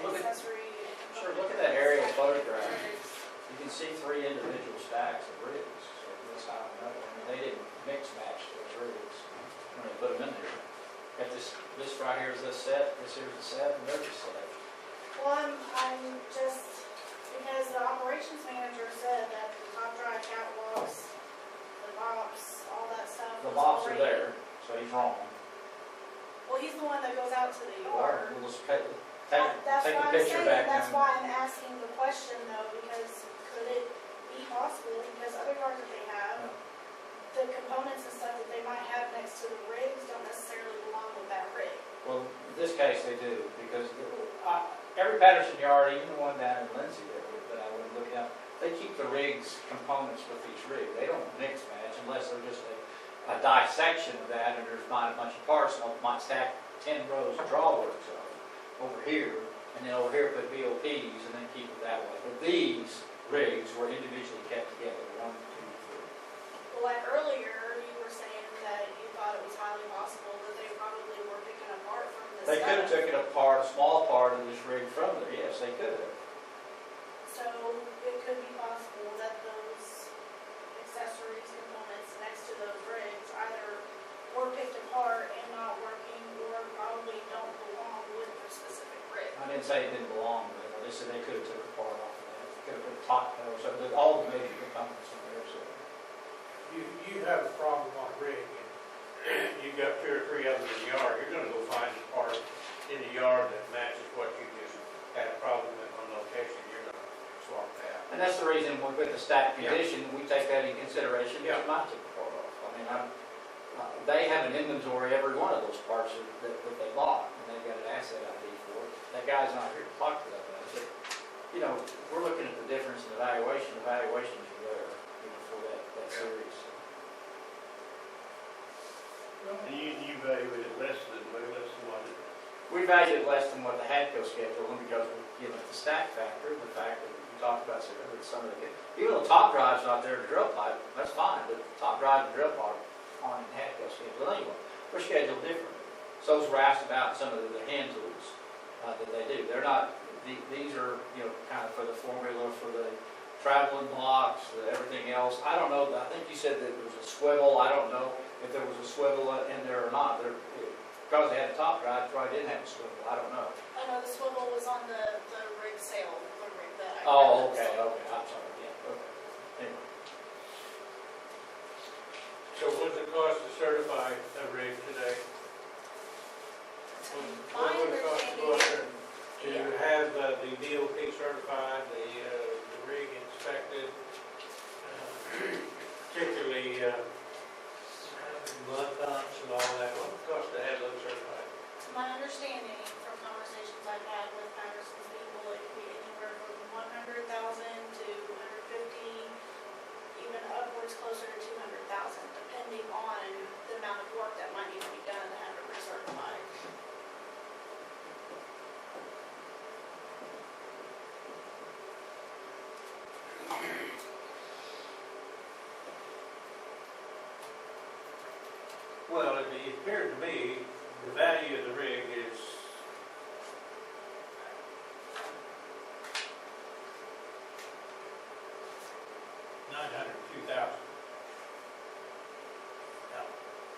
Well, accessory. Sure, look at that aerial photograph. You can see 3 individual stacks of rigs. So that's how I know. I mean, they didn't mix match those rigs when they put them in there. Got this right here is this set, this here's the set, and there's the set. Well, I'm just, because the operations manager said that the top drive catwalks, the bops, all that stuff. The was bops are already- there, so he's wrong. Well, he's the one that goes out to the yard. We'll just take That's a why I'm picture saying, back that's now. why I'm asking the question though, because could it be possible, because other yards that they have, the components and stuff that they might have next to the rigs don't necessarily belong with that rig. Well, in this case they do, because every Patterson yard, even the one down in Lindsay that I would look at, they keep the rigs components with each rig. They don't mix match unless they're just a dissection of that, and there's not a bunch of parts, and might stack 10 rows of drawworks over here, and then over here put BOPs, and then keep it that way. But these rigs were individually kept together, 1, 2, 3. Well, like earlier, you were saying that you thought it was highly possible that they probably were picking apart from the They could have setup. taken apart a small part of this rig from there, yes, they could have. So it could be possible that those accessories, components next to those rigs either were picked apart and not working, or probably don't belong with their specific rig. I didn't say it didn't belong there, they said they could have took a part off of that, could have put top cover, so there's all the major components in there, so. You have a problem on a rig, and you've got 2 or 3 of them in the yard, you're gonna go find a part in the yard that matches what you just had a problem with on location, you're gonna swap that. And that's the reason we put the stack condition, we take that in consideration, Yeah. just not take the part off. I mean, they have an inventory, every one of those parts that they bought, and they've got an asset ID for it. That guy's not here to talk to them about it, but, you know, we're looking at the difference in evaluations are there, you know, for that series. And you value it less than what it. We valued it less than what the Hadco schedule, and because we're giving it the stack factor, the fact that we talked about some of the, even though top drive's not there to drill pipe, that's fine, but top drive and drill pipe aren't in the Hadco schedule anyway. We're scheduled differently. So's we're asked about some of the hand tools that they do. They're not, these are, you know, kind of for the formula, for the traveling blocks, everything else. I don't know, I think you said that there was a swivel, I don't know if there was a swivel in there or not. Because they had a top drive, probably didn't have a swivel, I don't know. I know the swivel was on the rig sale, the rig that I. Oh, okay, I'm sorry, yeah, okay. Anyway. So what's it cost to certify a rig today? What would it cost to go up there to have the DOT certified, the rig inspected, particularly mud pumps and all that? What would it cost to have those certified? My understanding from conversations I've had with Patterson's people, it could be anywhere from 100,000 to 150, even upwards closer to 200,000, depending on the amount of work that might need to be done to have it recertified. Well, it appeared to me the value of the rig is $902,000. Now,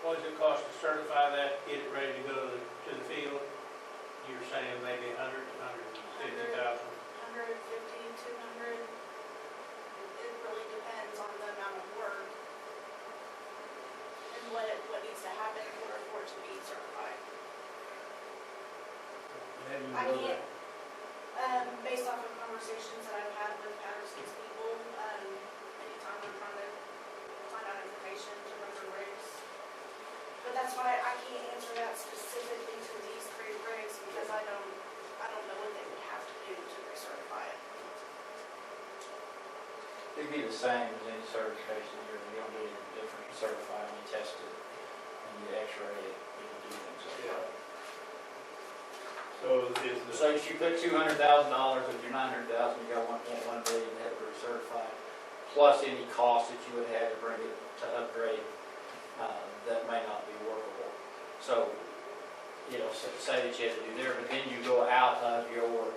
what does it cost to certify that, get it ready to go to the field? You were saying maybe 100 to 150,000. 150, 200, it really depends on the amount of work and what needs to happen in order for it to be certified. I can't, based off of conversations that I've had with Patterson's people, anytime I'm trying to find out information to run the rigs. But that's why I can't answer that specifically to these 3 rigs, because I don't know what they would have to do to recertify it. It'd be the same as any certification here, you don't do anything different, you certify and you test it, and you x-ray it, you can do things like that. So is the. So if you put $200,000, if you're $900,000, you got 1.1 million to have it recertified, plus any cost that you would have to bring it to upgrade, that may not be workable. So, you know, say that you have to do there, but then you go out of your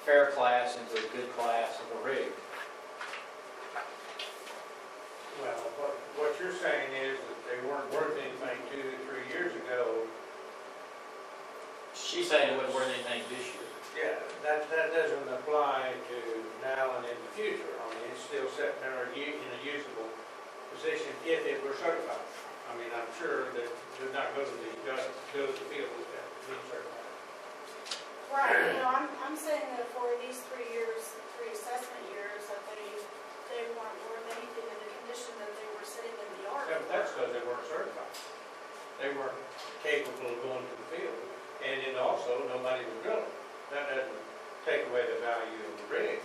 fair class into a good class of a rig. Well, what you're saying is that they weren't worth anything 2 to 3 years ago. She's saying it wasn't worth anything this year. Yeah, that doesn't apply to now and in the future. I mean, it's still sitting there in a usable position if it were certified. I mean, I'm sure that they're not go to the field with that being certified. Right, I'm saying that for these 3 years, 3 assessment years, that they weren't worth anything in the condition that they were sitting in the yard. Yeah, but that's because they weren't certified. They weren't capable of going to the field. And then also, nobody was drilling. That doesn't take away the value of the rig.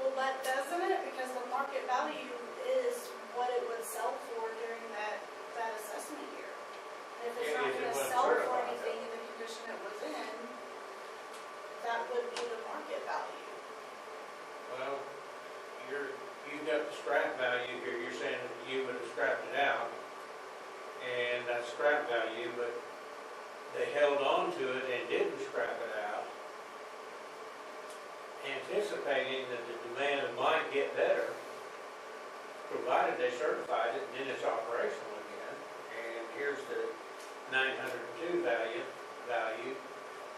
Well, that doesn't it, because the market value is what it would sell for during that assessment year. And if it's Yeah, not if it gonna wasn't sell for certified, anything in the condition it was in, that would be the market value. Well, you've got the scrap value here. You're saying that you would have scrapped it out. And that's scrap value, but they held on to it and didn't scrap it out, anticipating that the demand might get better, provided they certified it, then it's operational again. And here's the 902 value,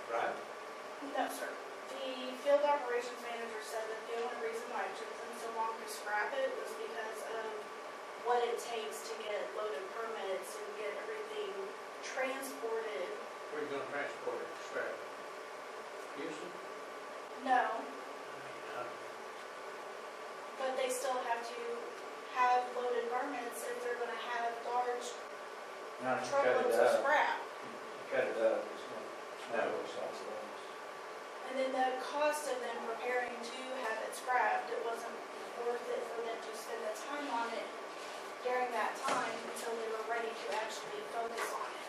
right? No, sir. The field operations manager said that the only reason why it took them so long to scrap it was because of what it takes to get loaded permits and get everything transported. Where are you gonna transport it, scrap it? Houston? No, but they still have to have loaded permits if they're gonna have large Now, you cut truckloads it of up, scrap. cut it up, it's not what size it is. And then the cost of them preparing to have it scrapped, it wasn't worth it for them to spend the time on it during that time until they were ready to actually focus on it.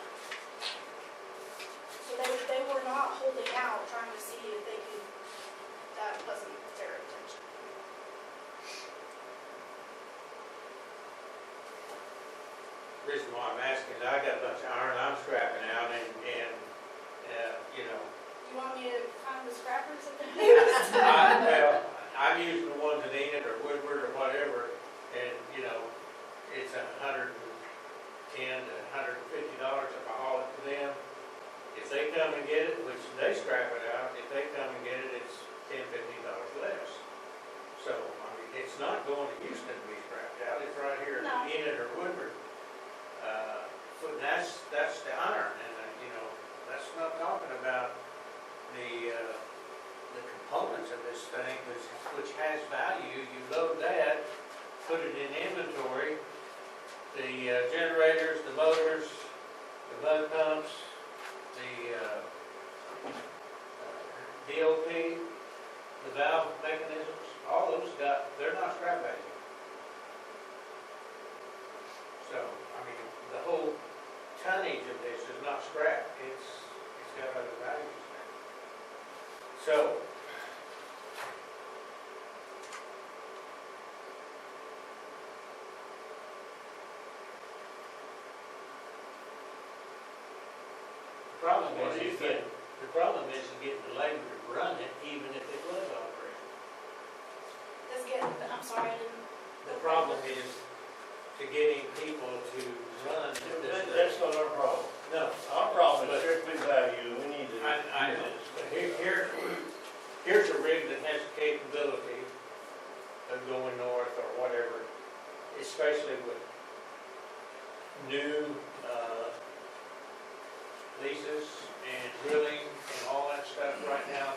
So they were not holding out, trying to see if they could, that wasn't their intention. The reason why I'm asking is I got a bunch of iron I'm scrapping out and you know, You want me to find the scrappers that they use? well, I'm using the ones in Enid or Woodward or whatever, and, you know, it's $110 to $150 if I haul it to them. If they come and get it, which they scrap it out, if they come and get it, it's $10, $15 less. So, I mean, it's not going to Houston to be scrapped out, it's right here in No. Enid or Woodward. But that's the iron, and, you know, that's not talking about the components of this thing, which has value. You load that, put it in inventory, the generators, the motors, the mud pumps, the DOP, the valve mechanisms, all those they're not scrap value. So, I mean, the whole tonnage of this is not scrap, it's got other values there. So, the problem is getting the labor to run it, even if it was operational. I'm sorry, I didn't. The problem is to getting people to run this. That's not our problem. No. Our problem is strictly value, we need to. I know, but here's a rig that has the capability of going north or whatever, especially with new leases and drilling and all that stuff right now.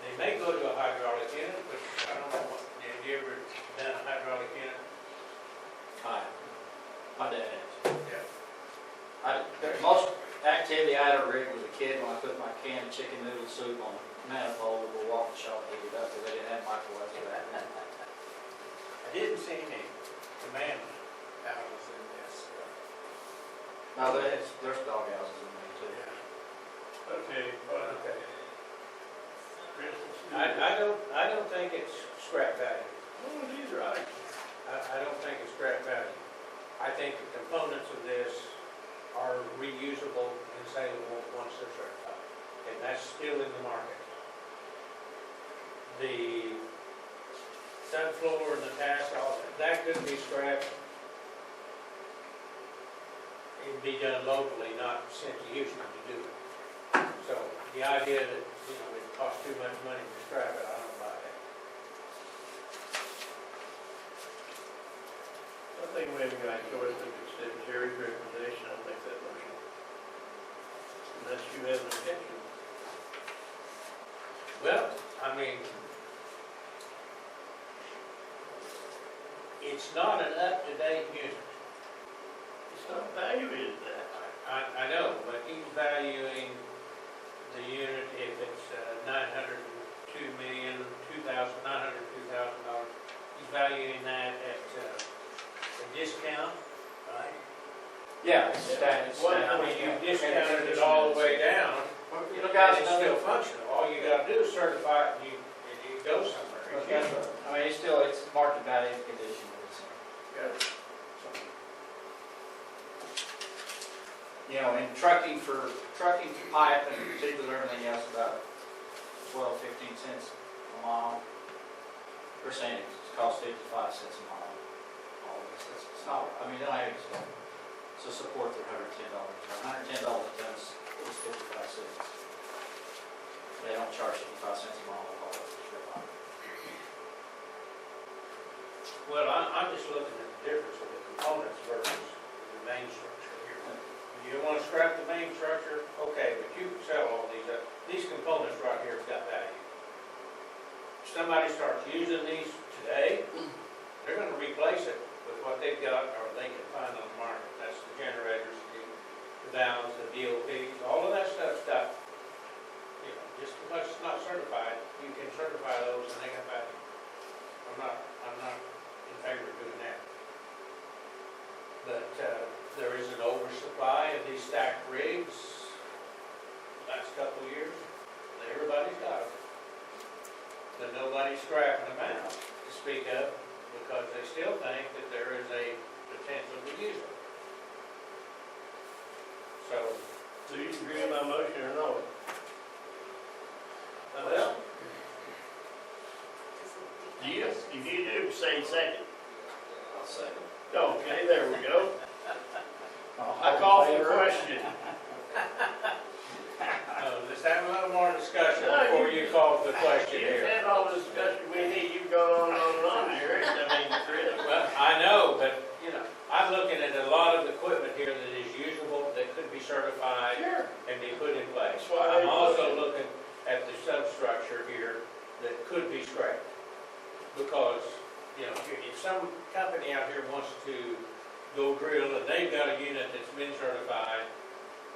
They may go to a hydraulic unit, but I don't know what, have you ever done a hydraulic unit? My dad has. Yeah. Most activity I had a rig was a kid when I put my canned chicken noodle soup on a manifold with a walking shop to heat it up because they didn't have microwaves for that. I didn't see any command houses in this. No, there's dog houses in there too. Okay, Okay. Chris, I don't think it's scrap value. well, he's right. I don't think it's scrap value. I think the components of this are reusable and saleable once they're certified. And that's still in the market. The subfloor and the task, all that could be scrapped. It'd be done locally, not sent to Houston to do it. So the idea that, you know, it costs too much money to scrap it, I don't buy that. I think maybe I can go with Jerry's recommendation, I'll make that motion. Unless you have an objection. Well, I mean, it's not an up-to-date unit. It's not valued at that. I know, but he's valuing the unit if it's $902,000. He's valuing that at a discount, right? Yeah, it's standard. I mean, you discounted it all the way down, You know, guys, and it's still functional. All you gotta do is certify it and you go somewhere. Okay. I mean, it's market value condition. You know, in trucking for pipe and particularly everything else, about 12, 15 cents a mile. They're saying it costs 55 cents a mile. All of this, it's not, I mean, they don't have to support their $110 a ton. $110 a ton is 55 cents. They don't charge 55 cents a mile. Well, I'm just looking at the difference of the components versus the main structure here. You want to scrap the main structure, okay, but you can sell all these components right here have got value. If somebody starts using these today, they're gonna replace it with what they've got or they can find on the market. That's the generators, the valves, the DOPs, all of that stuff's got, you know, just because it's not certified, you can certify those and they got value. I'm not in favor of doing that. But, there is an oversupply of these stacked rigs. Last couple of years, everybody's got them. But nobody's scrapping them out to speak of because they still think that there is a potential to use them. So, Do you agree with my motion or no? well, Yes, if you do, say second. I'll second. Okay, there we go. All I in call for the favor? question. let's have a little more discussion No, before you call for the question You've here. had all the discussion we need, you've gone on and on here, I mean, Chris. Well, I know, but, you know, I'm looking at a lot of equipment here that is usable, that could be certified Sure. and be put in place. That's why I'm also they- looking at the substructure here that could be scrapped. Because, you know, if some company out here wants to go drill and they've got a unit that's been certified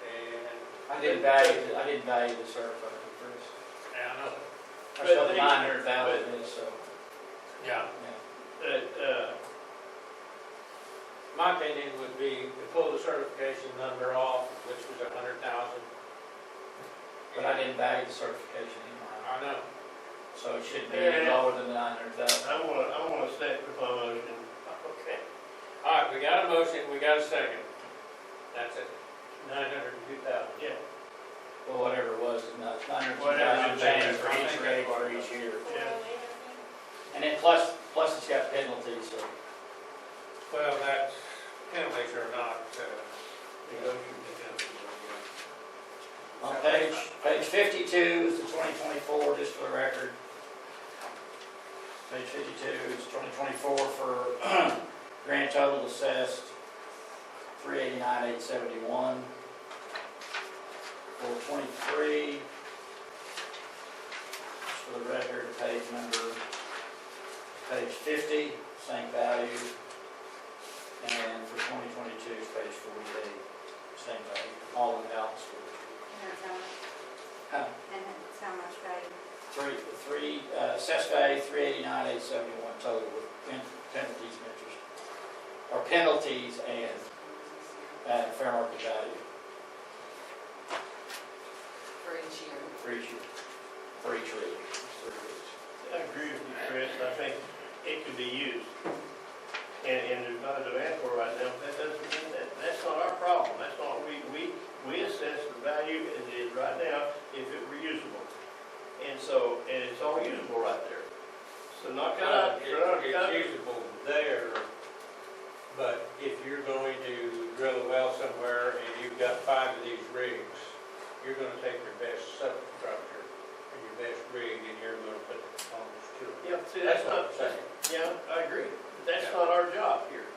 and. I didn't value the certified first. Yeah, I know. That's what the 900,000 is, so, Yeah. yeah. But, My opinion would be to pull the certification number off, which was 100,000. But I didn't value the certification in mine, I know. so it should be any lower than the 900,000. I wanna stick with my motion. Okay. All right, we got a motion, we got a second. That's it. 902,000. Yeah. Well, whatever it was, it's not, Whatever 900,000 it change is, for I each think rig that's for what it each year. Yeah. And then plus it's got penalties, so. Well, that's, penalties are not, Negotiable. On page 52 is the 2024, just for the record. Page 52 is 2024 for grand total assessed, 389,871. For 23, just for the record, page number, page 50, same value. And for 2022 is page 48, same value, all in Dallas. And that's how much, Huh? and that's how much value? Assessed value 389,871 total with penalties and interest, or penalties and fair market value For each year. for each year, for each rig. I agree with you, Chris, I think it could be used. And there's not a demand for it right now, but that doesn't mean that's not our problem, that's not, we assess the value as it is right now if it were usable. And so, and it's all usable right there. So knock it out. it's usable there, but if you're going to drill a well somewhere and you've got 5 of these rigs, you're gonna take your best substructure and your best rig and you're gonna put the components to it. Yeah, see, That's that's what not, I'm saying. yeah, I agree, but that's Yeah. not our job here.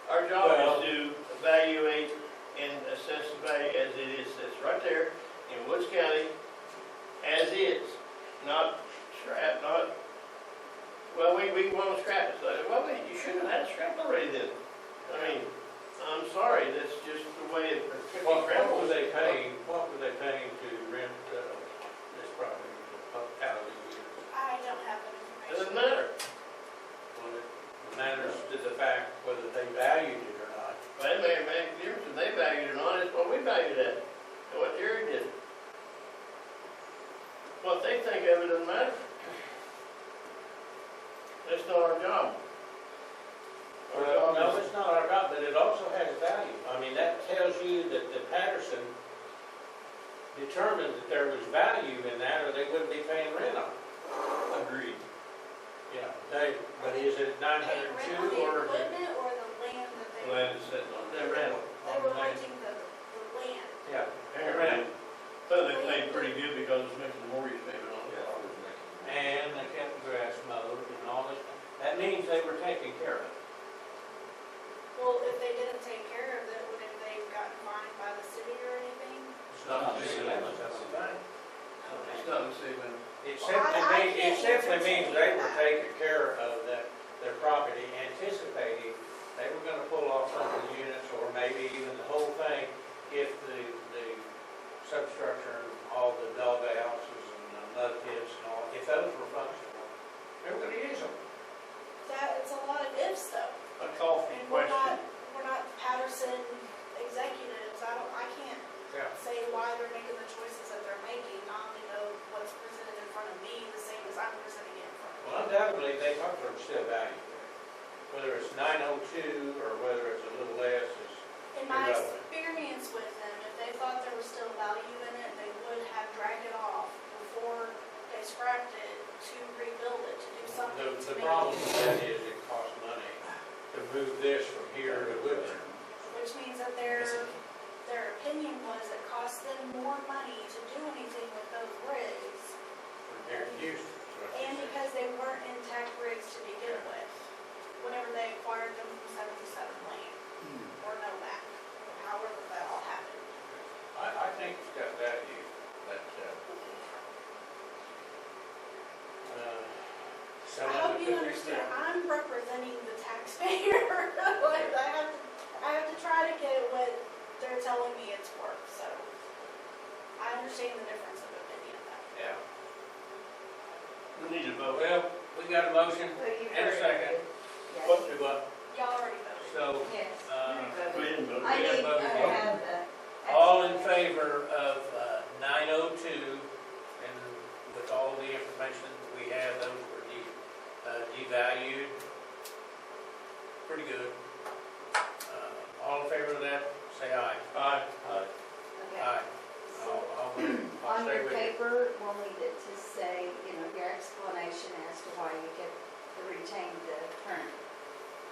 Our job Well- is to evaluate and assess the value as it is. It's right there in Woods County, as is, not scrap, not, well, we want to scrap it. So, well, you should have had it scrapped already then. I mean, I'm sorry, that's just the way it. What were they paying to rent this property out of the year? I don't have that It information. doesn't matter. Well, it matters to the fact whether they valued it or not. But it may make a difference if they valued it or not, it's what we valued it, and what Terry did. What they think of it doesn't matter. That's not our job. Our Well, job no, is, it's not our job, but it also has value. I mean, that tells you that the Patterson determined that there was value in that, or they wouldn't be paying rent on it. agreed. Yeah, but is it Paying 902 rent on the or is it equipment or the land that they, Land is sitting on the there. rental? they were renting the land. Yeah, Apparently, but they paid pretty good because it's making the mortgage payment on it. and they kept the grass mowed and all this. That means they were taking care of it. Well, if they didn't take care of it, would have they gotten fined by the city or anything? It's not the city limits, that's the thing. It's not the same when. It Well, I simply can't means entertain they were that. taking care of their property, anticipating they were gonna pull off some of the units, or maybe even the whole thing, if the substructure and all the dog houses and the mud pits and all, if those were functional, they were gonna use them. It's a lot of ifs though. A coffee And question. we're not Patterson executives. I can't Yeah. say why they're making the choices that they're making. I only know what's presented in front of me, the same as I'm presenting it in front of Well, undoubtedly, they thought there was still value there. Whether it's 902 or whether it's a little less is, In my irrelevant. experience with them, if they thought there was still value in it, they would have dragged it off before they scrapped it to rebuild it, to do something to the make problem it. with that is it costs money to move this from here to Woodburn. Which means that their opinion was it cost them more money to do anything with those rigs, From here to Houston. is what you and said. because they weren't intact rigs to begin with, whenever they acquired them from 77 Lane, or know that, however that all happened. I think it's got value, but, some I of hope it you could be understand, spent. I'm representing the taxpayer. Like, I have to try to get what they're telling me it's worth, so I understand the difference of opinion though. Yeah. We need to vote. Well, we got a motion So you and a voted. second. Yes. What to what? Y'all already voted. So, Yes. Go ahead and vote. I need to voted. have the. all in favor of 902, and with all the information that we have, those were devalued. Pretty good. All in favor of that, say aye. Aye. Okay. Aye. I'll On stay your with you. paper, we'll need it to say, your explanation as to why you get to retain the current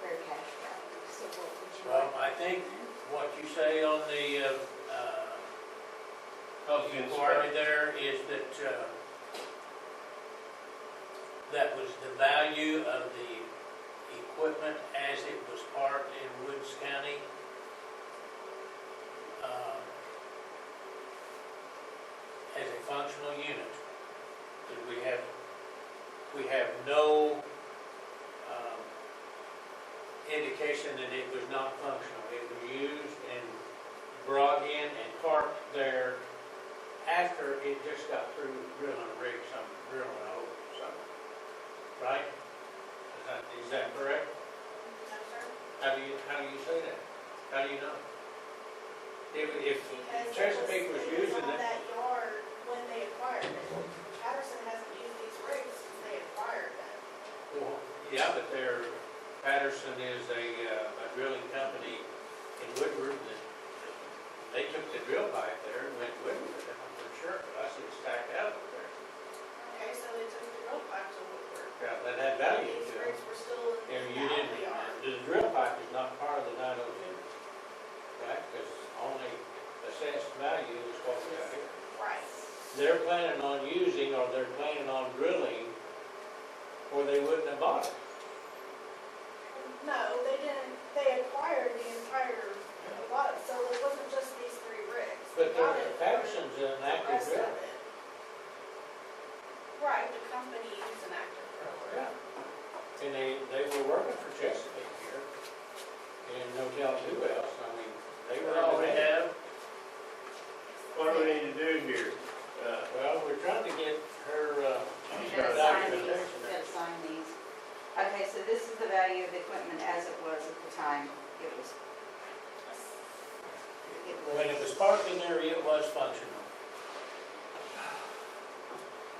fair cash value. So what would you Well, like? I think what you say on the Health insurance. inquiry there is that that was the value of the equipment as it was parked in Woods County. As a functional unit. That we have no indication that it was not functional. It was used and brought in and parked there after it just got through drilling a rig, drilling a hole, something. Right? Is that correct? No, sir? How do you say that? How do you know? If Because Chesapeake was it using on it, that yard when they acquired it. Patterson hasn't used these rigs since they acquired them. well, yeah, but Patterson is a drilling company in Woodward that they took the drill pipe there and went to Woodward with it, I'm pretty sure, but I see it stacked out up there. Okay, so they took the drill pipe to Woodward. Yeah, that had value These to it. rigs were still And in you the didn't, yard. the drill pipe is not part of the 902, right? Because only assessed value is what we got here. Right. They're planning on using, or they're planning on drilling, or they wouldn't have bought it. No, they didn't, they acquired But Patterson's an The active rest of driller. it. Right, the company is an active driller. Yeah. And they were working for Chesapeake here, and no telling who else, I mean, they were Well, all we in. have, what do we need to do here? Well, we're trying to get her, You got gotta sign these, documentation. you gotta sign these. Okay, so this is the value of the equipment as it was at the time it was. When it was parked in there, it was functional.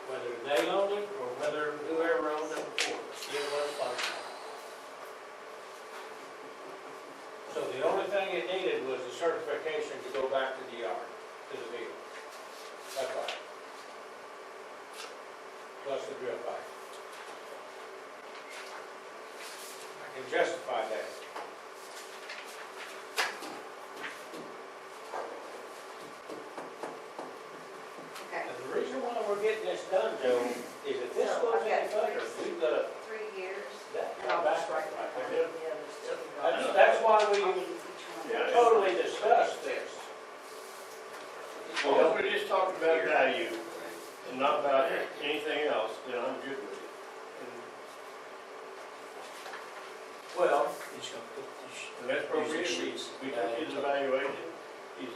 Whether they owned it or whether whoever owned it before, it was functional. So the only thing it needed was a certification to go back to the yard, to the vehicle. That's all. Plus the drill pipe. I can justify that. Okay. And the reason why we're getting this done, Joe, is if this So, goes I've any got further, we've got to, 3 years. that, And I'll just back write right down there. the others too. That's why we I'll leave each one. Yeah. totally discussed this. Well, if we just talked about value and not about anything else, then I'm good with it. Well, And that's appropriate, we took his evaluation, he's.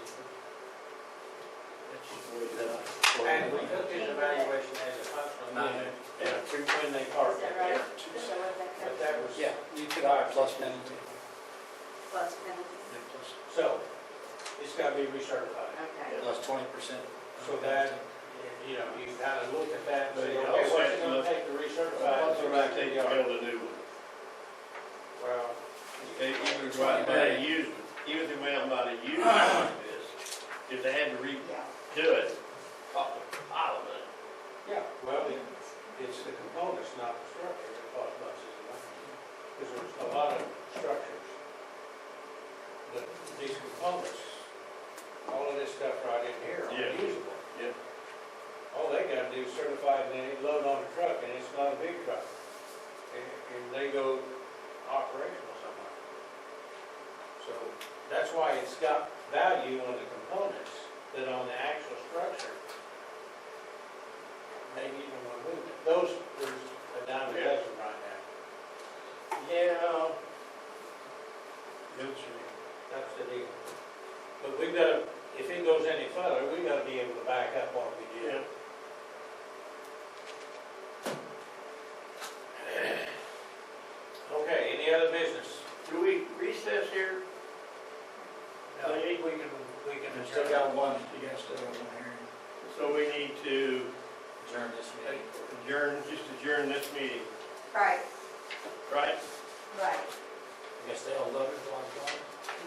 That's just the way it's done. and we took his evaluation as a functional unit, Yeah. when they Is parked that it right? there. Is that what that But covers? that was, Yeah, you could hire plus penalty. Plus penalty? so, it's got to be recertified. Okay. Plus 20%. So that, you know, you kind of look at that and say, But you okay, also what's have it to going look- to take to recertify? What's it? it like to build a new one? Well, Even if we went out and bought a used one, even if they went out and bought a used one like this, if they had to redo Yeah. it, cost a pile of money. yeah, well, it's the components, not the structure that cost much as much. Because there's a lot of structures. But these components, all of this stuff right in here are Yeah. usable. Yeah. All they gotta do is certify it and then it load on the truck, and it's not a big truck. And they go operational somewhere. So that's why it's got value on the components, but on the actual structure, maybe even one movement. Those, there's a dime a dozen right now. Yeah. Good. That's the deal. But we've got to, if it goes any further, we've got to be able to back up what we did. Yeah. Okay, any other business? Do we recess here? No, we can You still got one, you guys still got one hearing. So we need to Adjourn this meeting. adjourn this meeting, Right, right? right. I guess they all love it like that.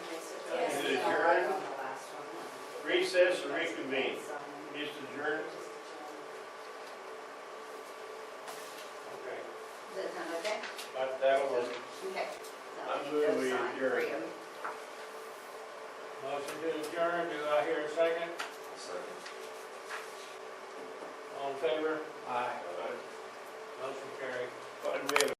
Yes. Is it No, adjourned? on the last one. Recess or reconvene? Just adjourn? Okay, Does that sound okay? that'll work. Okay. So I'm you moving go we sign adjourn. 3 of them. Motion to adjourn, do I hear a second? Second. All in favor? Aye. Motion carried. Why do we have